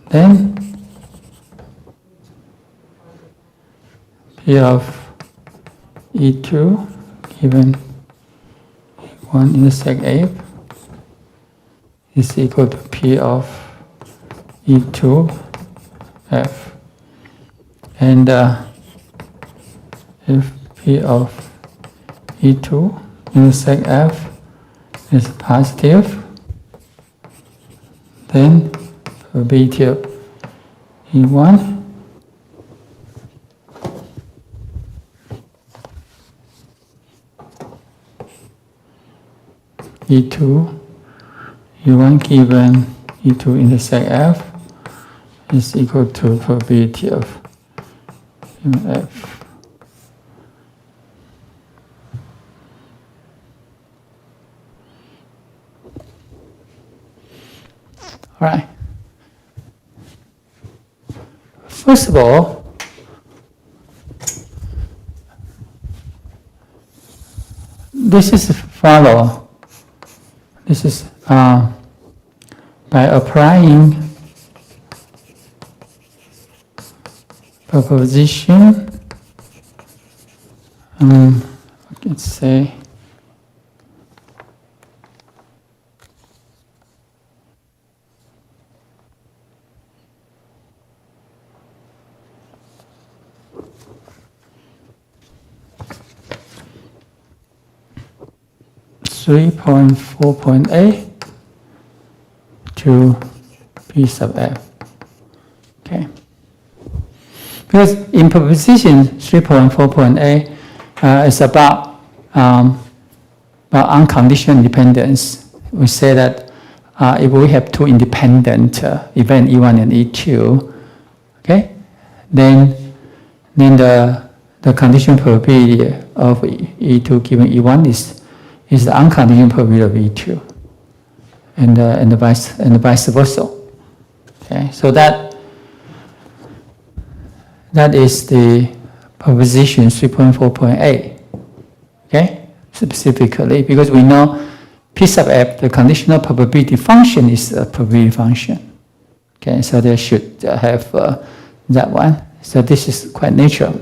then P of E2 given E1 intersect F is equal to P of E2 F, and if P of E2 intersect F is positive, then probability of E1 E1 given E2 intersect F is equal to probability of F. All right. first of all, this is follow. This is by applying proposition. Let's say 3.4.a to P sub f. Okay. Because in proposition 3.4.a is about unconditional independence. We say that if we have two independent event E1 and E2, okay, then the conditional probability of E2 given E1 is the unconditional probability of E2, and the vice versa. Okay, so that is the proposition 3.4.8. Okay, specifically because we know P sub f, the conditional probability function, is a probability function. Okay, so they should have that one. So this is quite natural.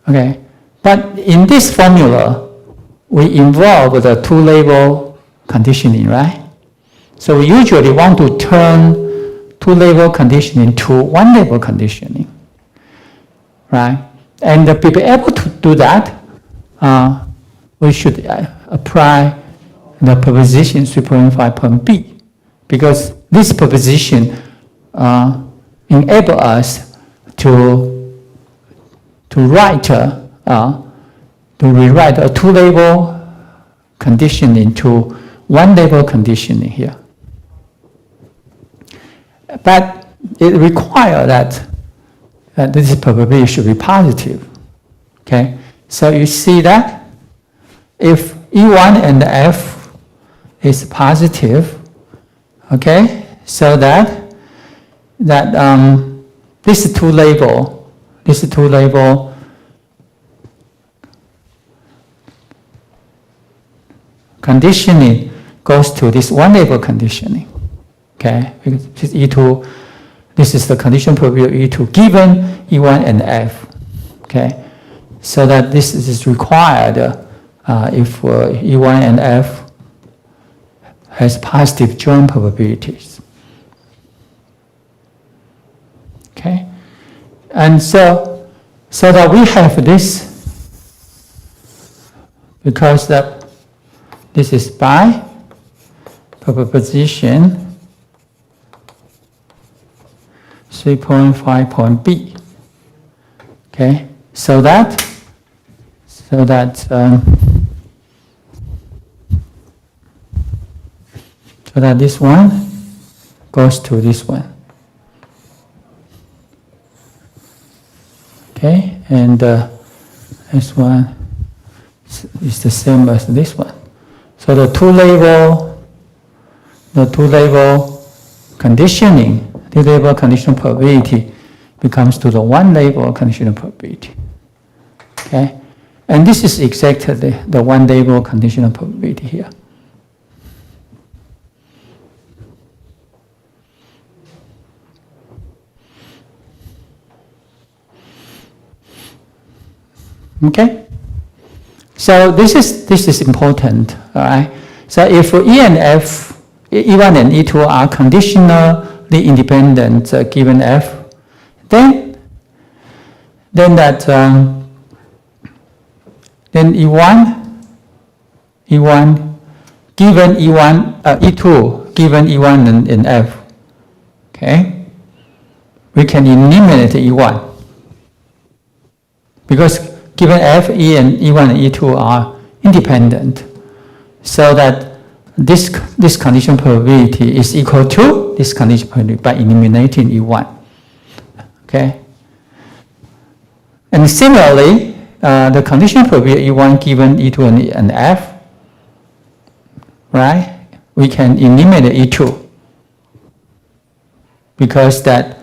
Okay, but in this formula, we involve the two-label conditioning, right? So we usually want to turn two-label conditioning to one-label conditioning, right? And to be able to do that, we should apply the proposition 3.5.b, because this proposition enable us to rewrite a two-label conditioning to one-label conditioning here. But it requires that this probability should be positive. Okay, so you see that if E1 and F is positive, okay, so that this two-label conditioning goes to this one-label conditioning. Okay, because this E2, this is the condition probability of E2 given E1 and F. Okay, so that this is required if E1 and F has positive joint probabilities. Okay, and so that we have this, because that this is by proposition 3.5.b. Okay, so that this one goes to this one. Okay, and this one is the same as this one. So the two-label conditioning, the label conditional probability becomes to the one-label conditional probability. Okay, and this is exactly the one-label conditional probability here. Okay, so this is important. All right. So if E and F, E1 and E2 are conditionally independent given F, then E1 given E2 given E1 and F, okay, we can eliminate E1 because given F, E and E1 and E2 are independent, so that this condition probability is equal to this condition probability by eliminating E1. Okay. And similarly, the condition probability E1 given E2 and F, right? We can eliminate E2 because that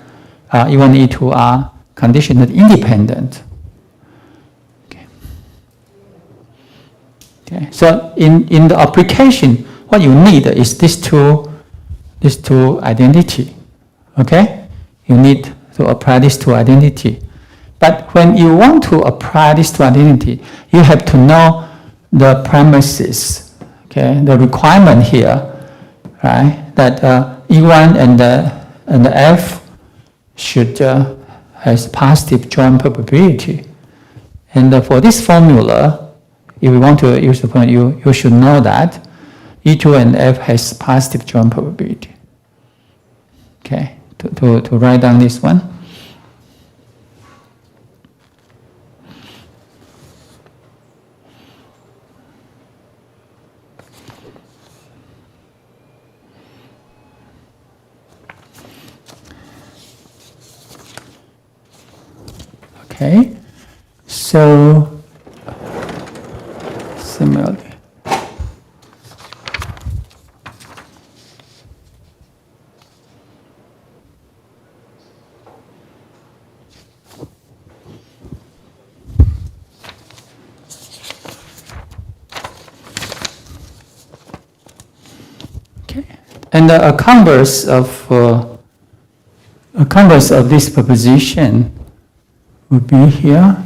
E1 and E2 are conditionally independent. Okay. So in the application, what you need is these two identity. Okay? You need to apply these two identity. But when you want to apply these two identity, you have to know the premises, okay, the requirement here, right? That E1 and the F should has positive joint probability. And for this formula, if you want to use the formula, you should know that E2 and F has positive joint probability. Okay, to write down this one. Okay, so similarly. Okay, and a converse of this proposition would be here.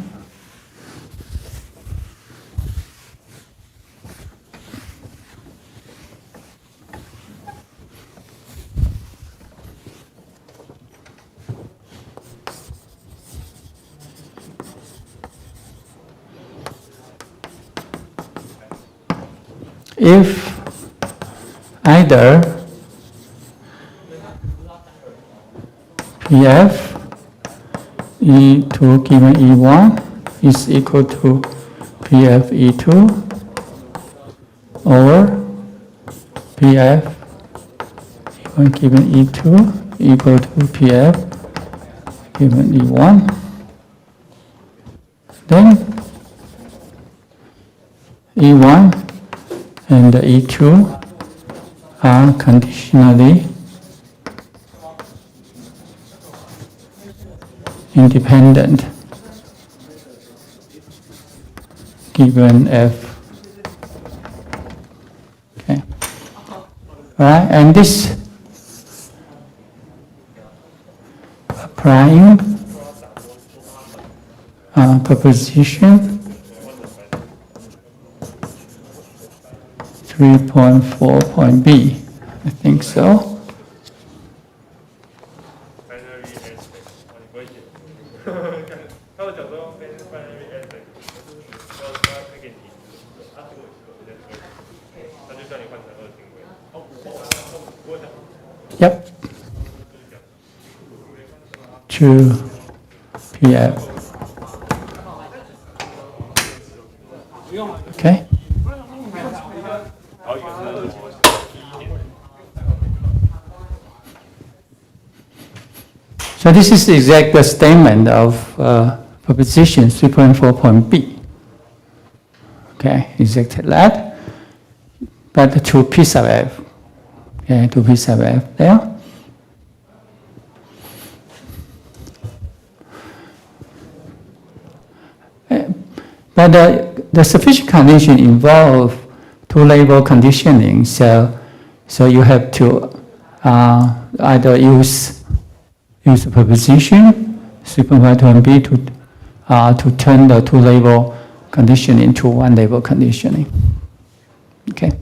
If either Pf E2 given E1 is equal to Pf E2 or Pf E1 given E2 equal to Pf given E1, then E1 and E2 are conditionally independent given F. Okay. Right, and this applying proposition 3.4.b, I think so. Yep. To PF. Okay. So this is the exact statement of proposition 3.4.b. Okay, exactly that. But to P sub f. Okay, to P sub f there. But the sufficient condition involve two-label conditioning. So you have to either use the proposition 3.5.b to turn the two-label condition into one-label conditioning. Okay.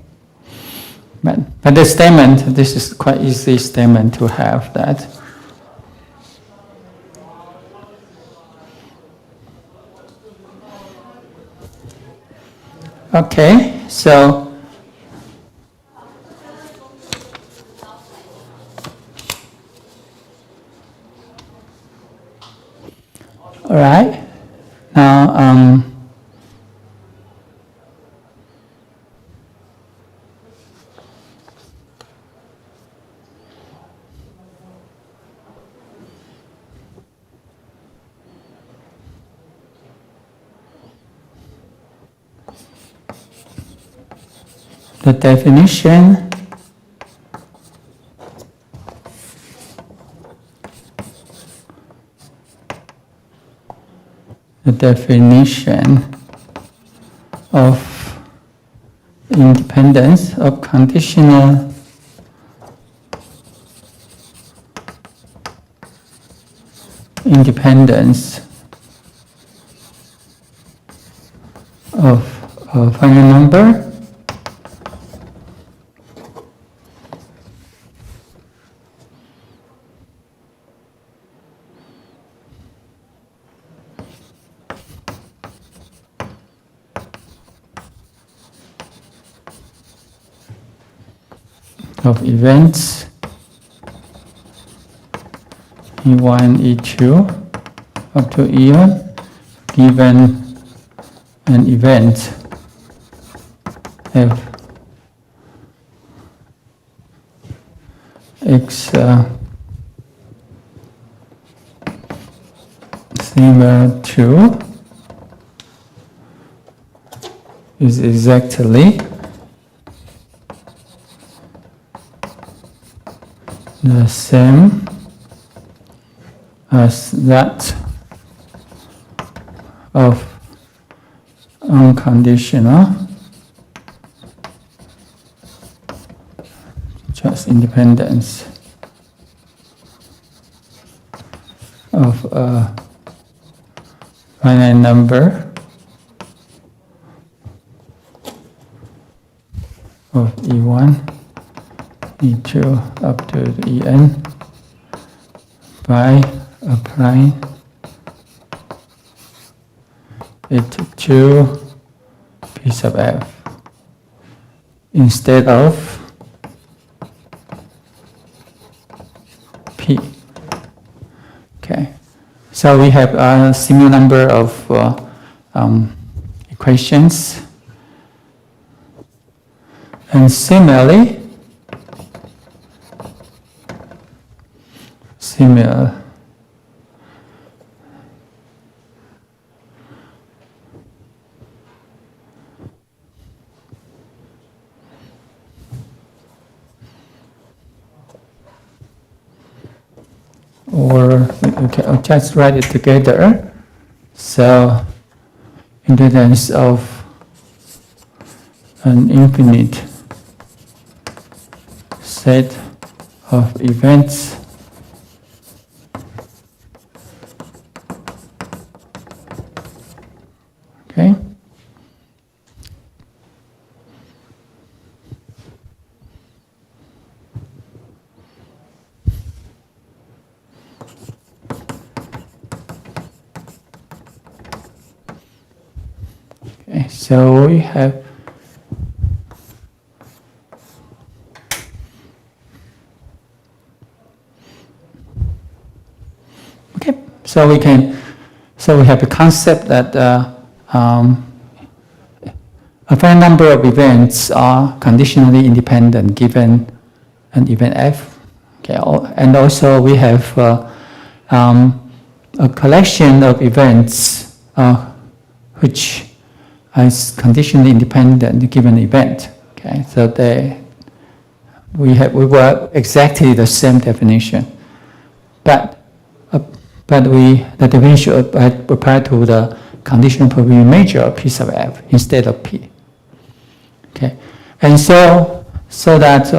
But the statement, this is quite easy statement to have that. Okay, so all right. Now the definition the definition of independence of conditional independence of a final number of events E1, E2 up to E1 given an event f x similar to is exactly the same as that of unconditional just independence of a finite number of E1, E2 up to En by applying it to P sub f instead of P. Okay, so we have a similar number of equations, and similar or okay, I'll just write it together. So independence of an infinite set of events okay so we have so we have a concept that a finite number of events are conditionally independent given an event f. Okay, and also we have a collection of events which is conditionally independent given event. Okay, so we were exactly the same definition, but the definition apply to the conditional probability measure of P sub f instead of P. Okay, and so that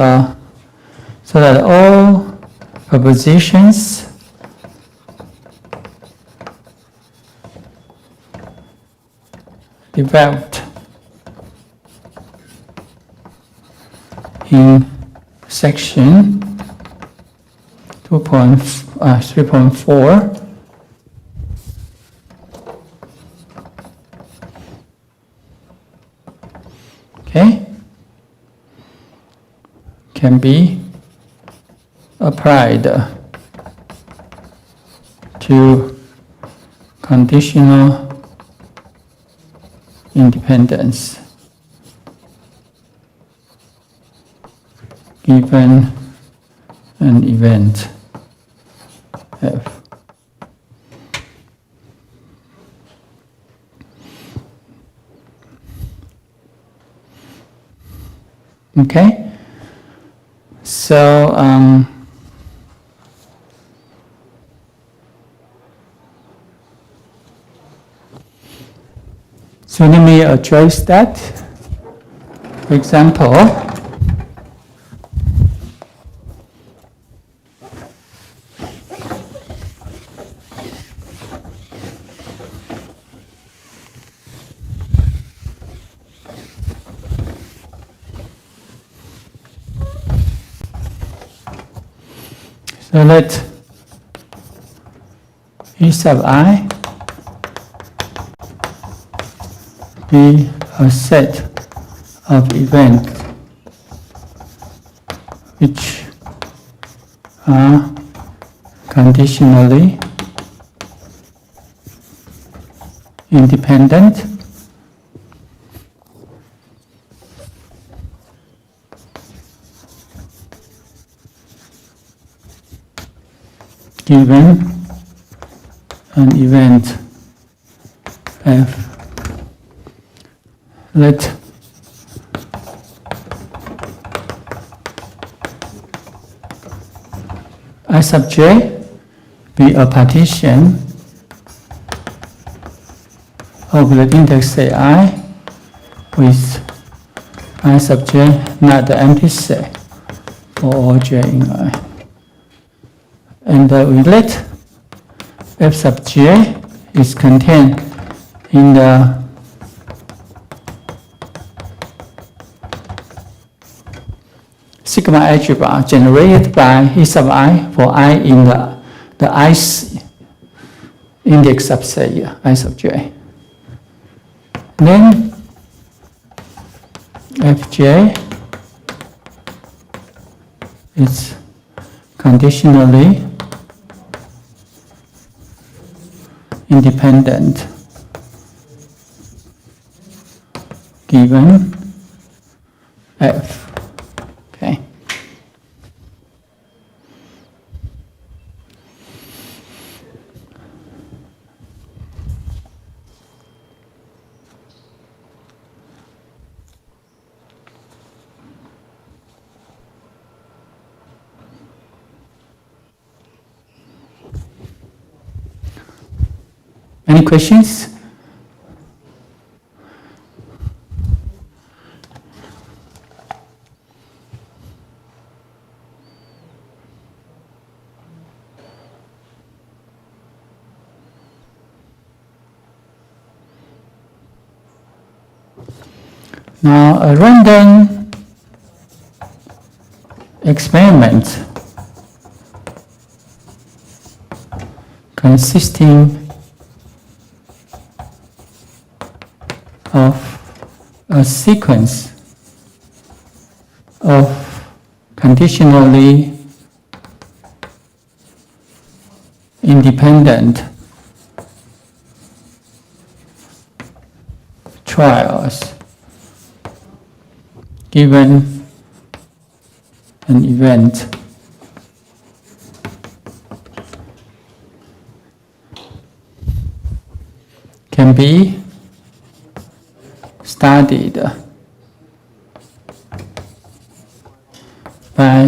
all propositions developed in section 3.4 okay, can be applied to conditional independence given an event f. Okay, so So let me address that. For example, so let E sub I be a set of events which are conditionally independent given an event F. Let I sub j be a partition of the index ai with I sub j not the empty set for all j in I. And we let f sub j is contained in the sigma algebra generated by E sub I for I in the IC index subset here, I sub j. Then Fj is conditionally independent given F. Okay. Any questions? Now, a random experiment consisting of a sequence of conditionally independent trials given an event can be studied by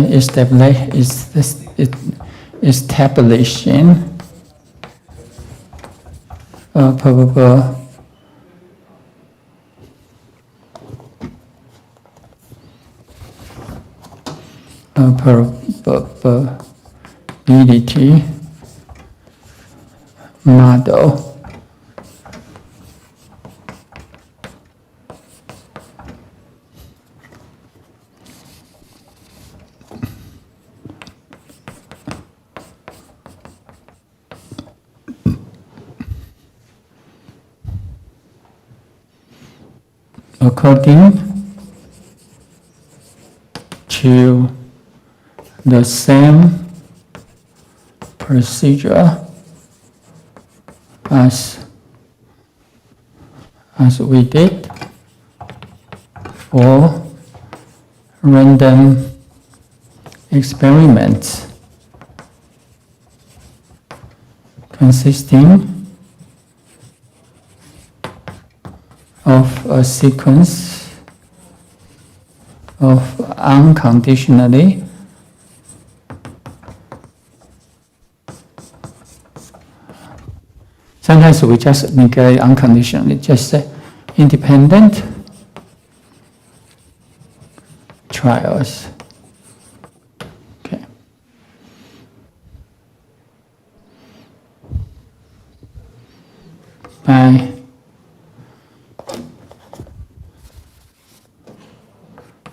establishing a probability model. According to the same procedure as we did for random experiments consisting of a sequence of unconditionally sometimes we just negate unconditionally, just say independent trials. Okay.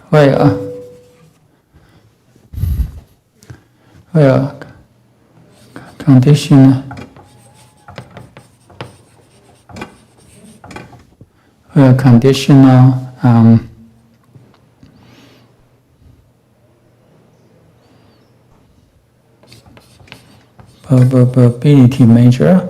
By where conditional probability measure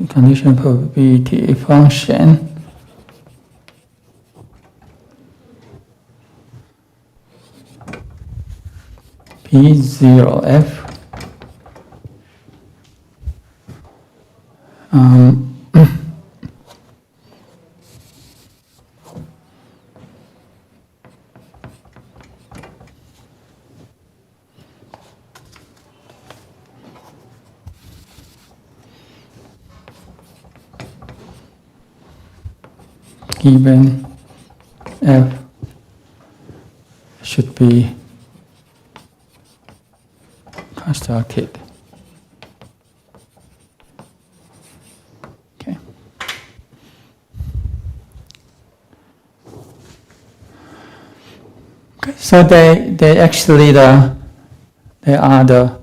conditional probability function P0F given F should be constructed. Okay. Okay. So they actually they are the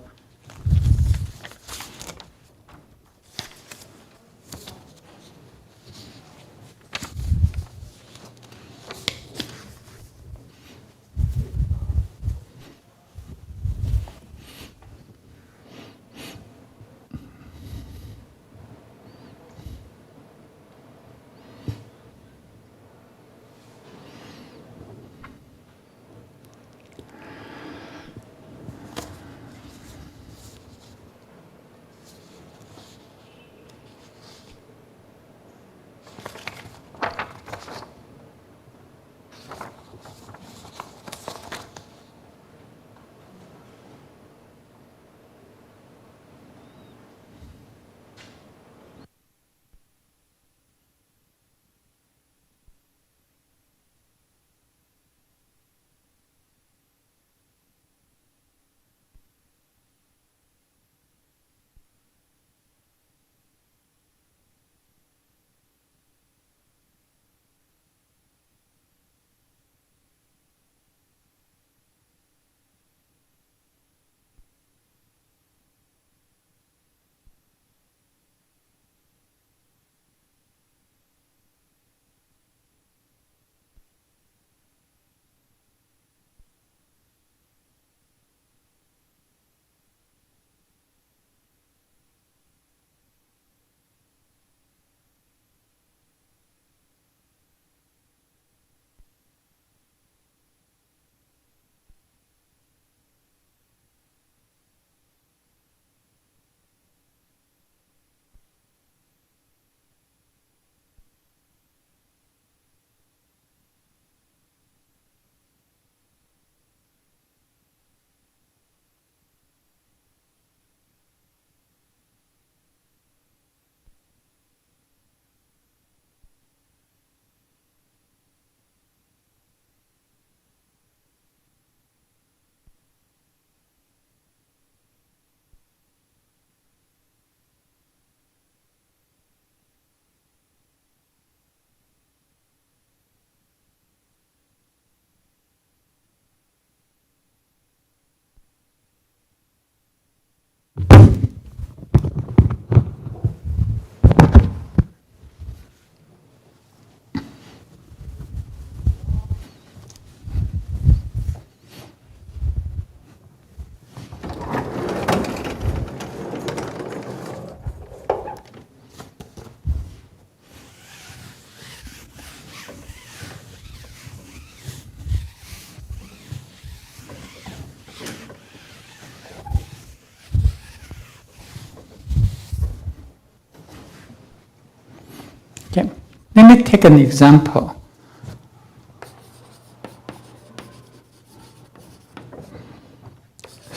okay. Let me take an example.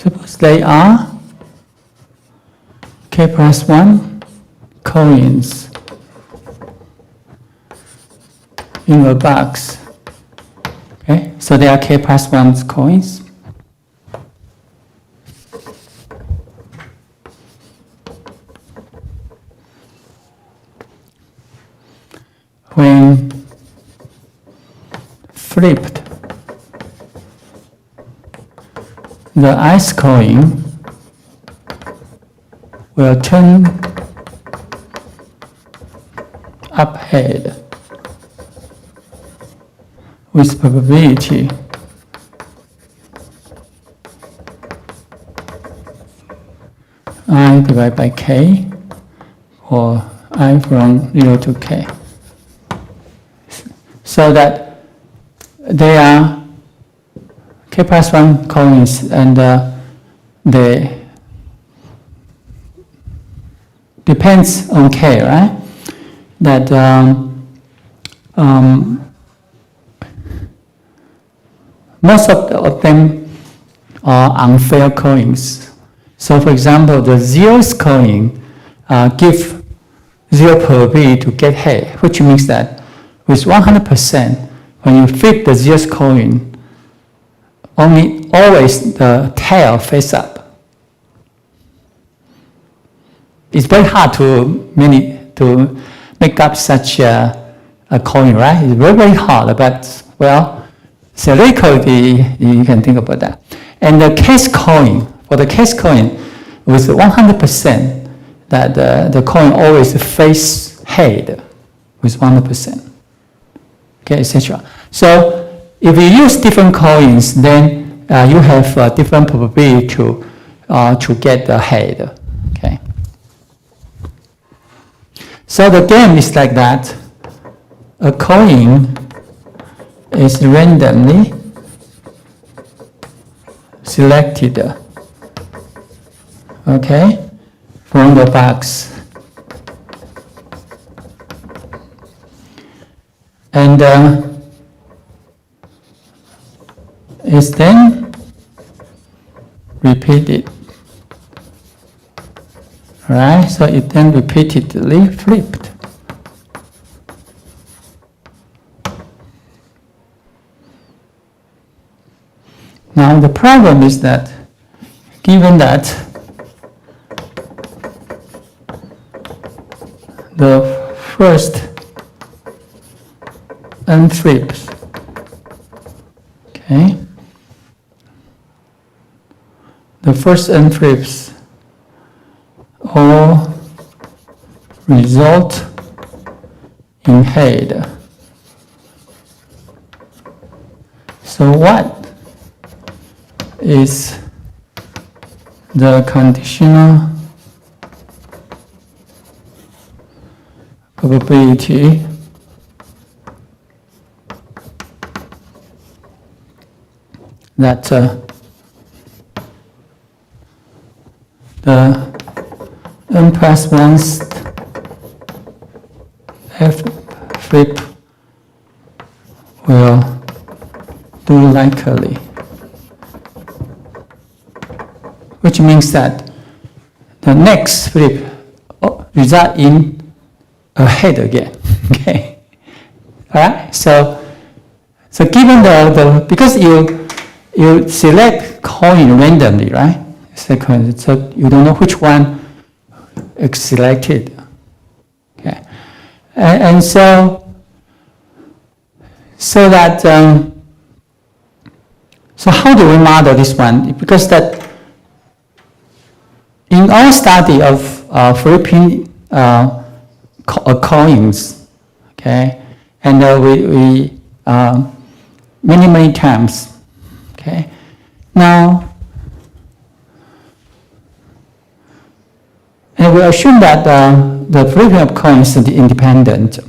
Suppose they are k plus 1 coins in a box. Okay, so they are k plus 1 coins. When flipped, the ice coin will turn up head with probability I divided by k, or I from 0 to k. So that they are k plus 1 coins, and they depends on k, right? That most of them are unfair coins. So, for example, the zeros coin give 0 probability to get head, which means that with 100%, when you flip the zeros coin, always the tail face up. It's very hard to make up such a coin, right? It's very, very hard, but, well, theoretically, you can think about that. And the case coin, for the case coin, with 100%, that the coin always face head with 100%. Okay, etc. So if you use different coins, then you have a different probability to get the head. Okay. So the game is like that. A coin is randomly selected, okay, from the box. And is then repeated. Right? So it then repeatedly flipped. Now the problem is that given that the first n flips, okay, the first n flips all result in head. So what is the conditional probability that the n plus 1st f flip will do likely, which means that the next flip result in a head again. Okay, all right. So given because you select coin randomly, right? So you don't know which one is selected. Okay, and so that so how do we model this one? Because that in our study of flipping coins, okay, and we many times, okay. Now, and we assume that the flipping of coins is independent.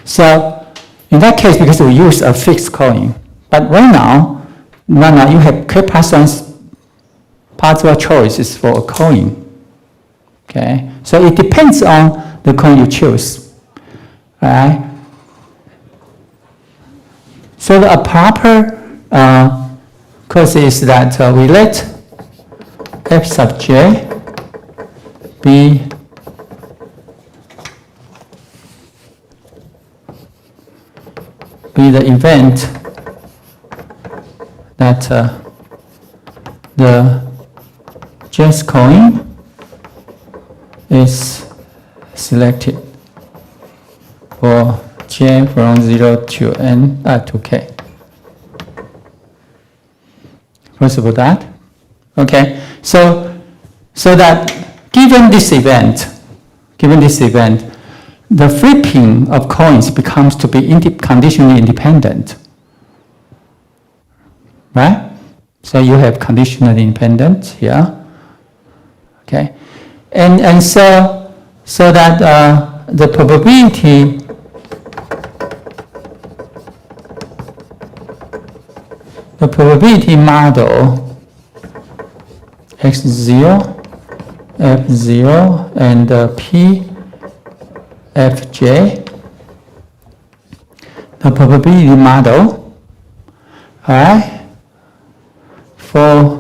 So in that case, because we use a fixed coin, but right now you have k plus 1 possible choices for a coin. Okay, so it depends on the coin you choose, right? So a proper course is that we let f sub j be the event that the J's coin is selected for j from 0 to n to k. First of all, that. Okay, so that given this event, the flipping of coins becomes to be conditionally independent, right? So you have conditionally independent here. Okay, and so that the probability model x0, f0, and p fj, the probability model, alright, for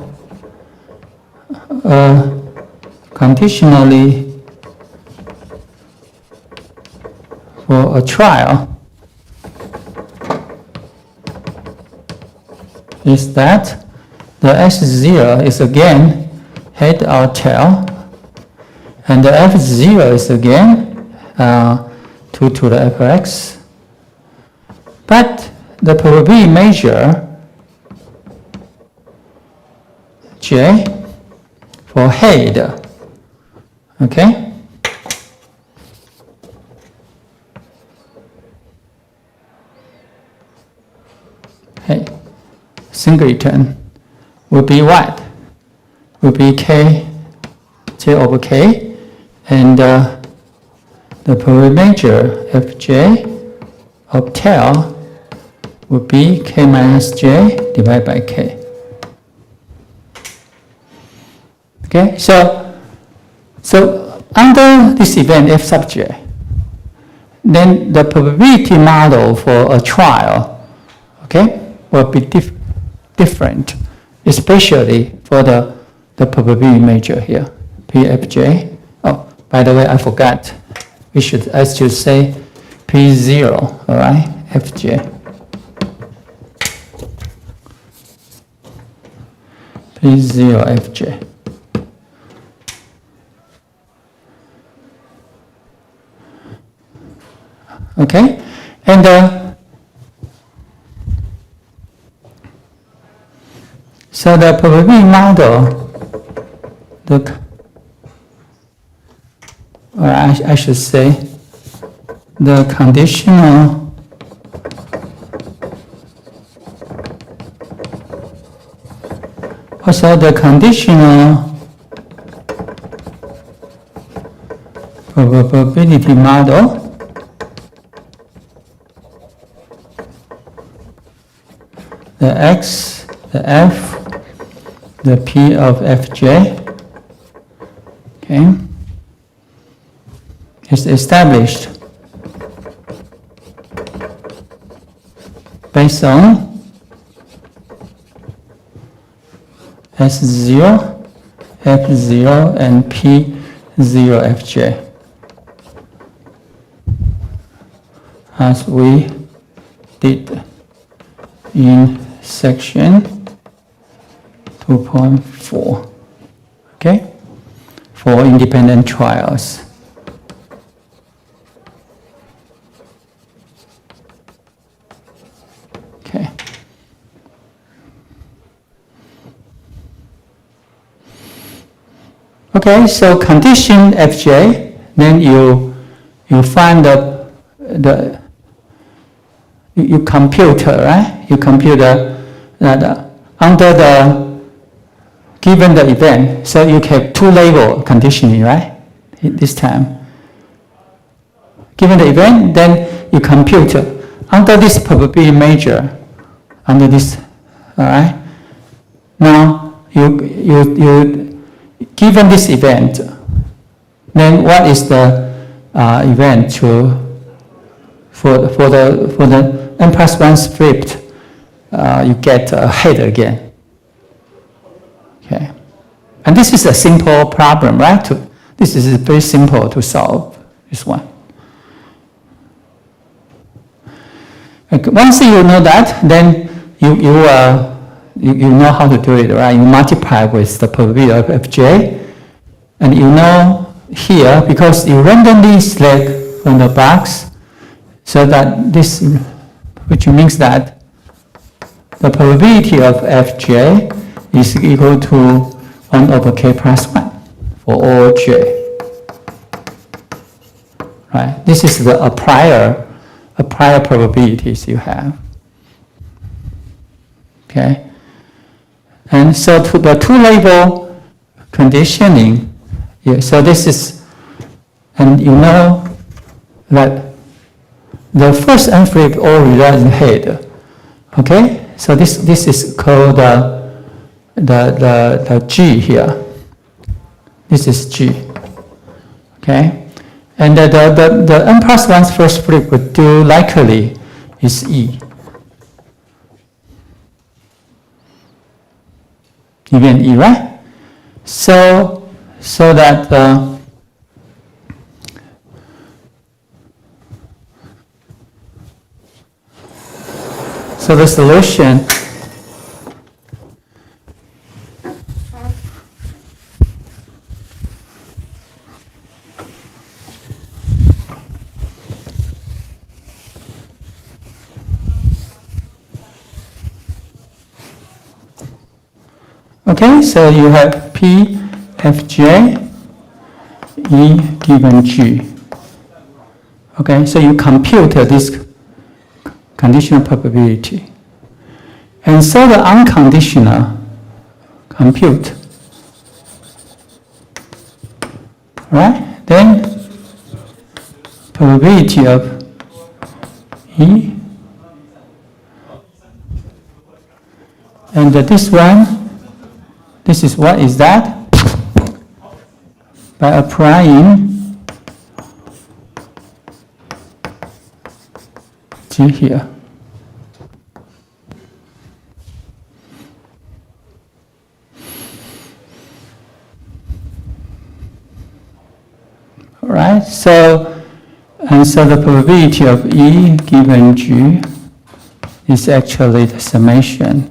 conditionally for a trial is that the x0 is again head or tail, and the f0 is again 2 to the fx. But the probability measure j for head, okay? Hey, singleton will be what? Will be k, j over k, and the probability measure fj of tail would be k minus j divided by k. Okay, so under this event f sub j, then the probability model for a trial, okay, will be different, especially for the probability measure here, pfj. Oh, by the way, I forgot. I should say p0, all right, fj. p0 fj. Okay, and so the probability model, or I should say, the conditional probability model the x, the f, the p of fj, okay, is established based on S0, F0, and P0 Fj, as we did in section 2.4, okay, for independent trials. Okay. Okay, so condition Fj, then you find you compute, right? You compute that under the given the event, so you have two label conditioning, right? This time, given the event, then you compute under this probability measure, under this, all right? Now you given this event, then what is the event for the n plus 1 flipped? You get a head again, And this is a simple problem, right? This is very simple to solve, this one. Okay, once you know that, then you know how to do it, right? You multiply with the probability of fj, and you know here, because you randomly select from the box, so that this, which means that the probability of fj is equal to 1 over k plus 1 for all j. Right? This is a prior probabilities you have. Okay? And so to the two-label conditioning, yeah, so this is, and you know that the first unflipped all result in head. Okay? So this is called the G here. This is G. Okay? And the n plus 1's first flip would do likely is E. Even E, right? So that so the solution okay, so you have P Fj E given G. Okay, so you compute this conditional probability. And so the unconditional compute. Right? Then probability of E. And this one, this is what is that? By applying G here. All right, so the probability of E given G is actually the summation.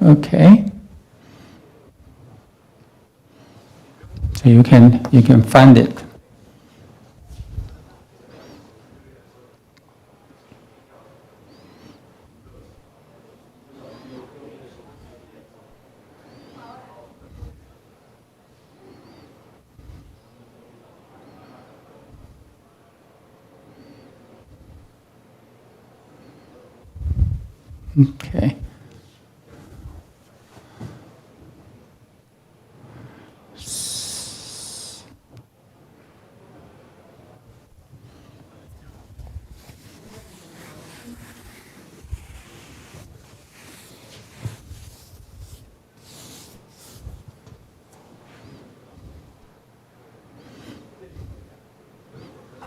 Okay, so you can find it. Okay.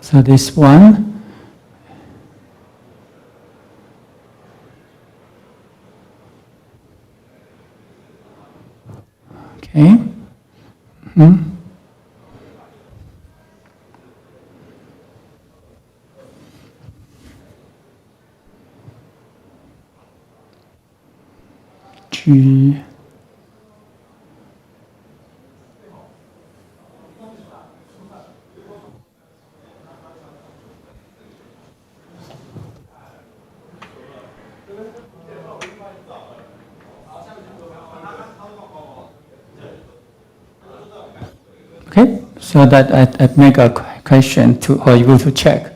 So this one, okay, G. Okay, so that I make a question for you to check.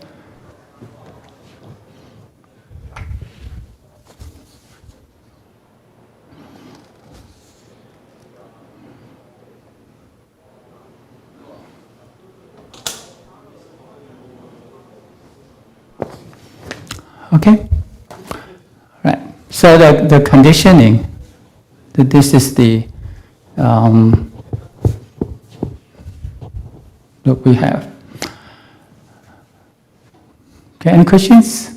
Okay, right. So the conditioning, this is the that we have. Okay, any questions?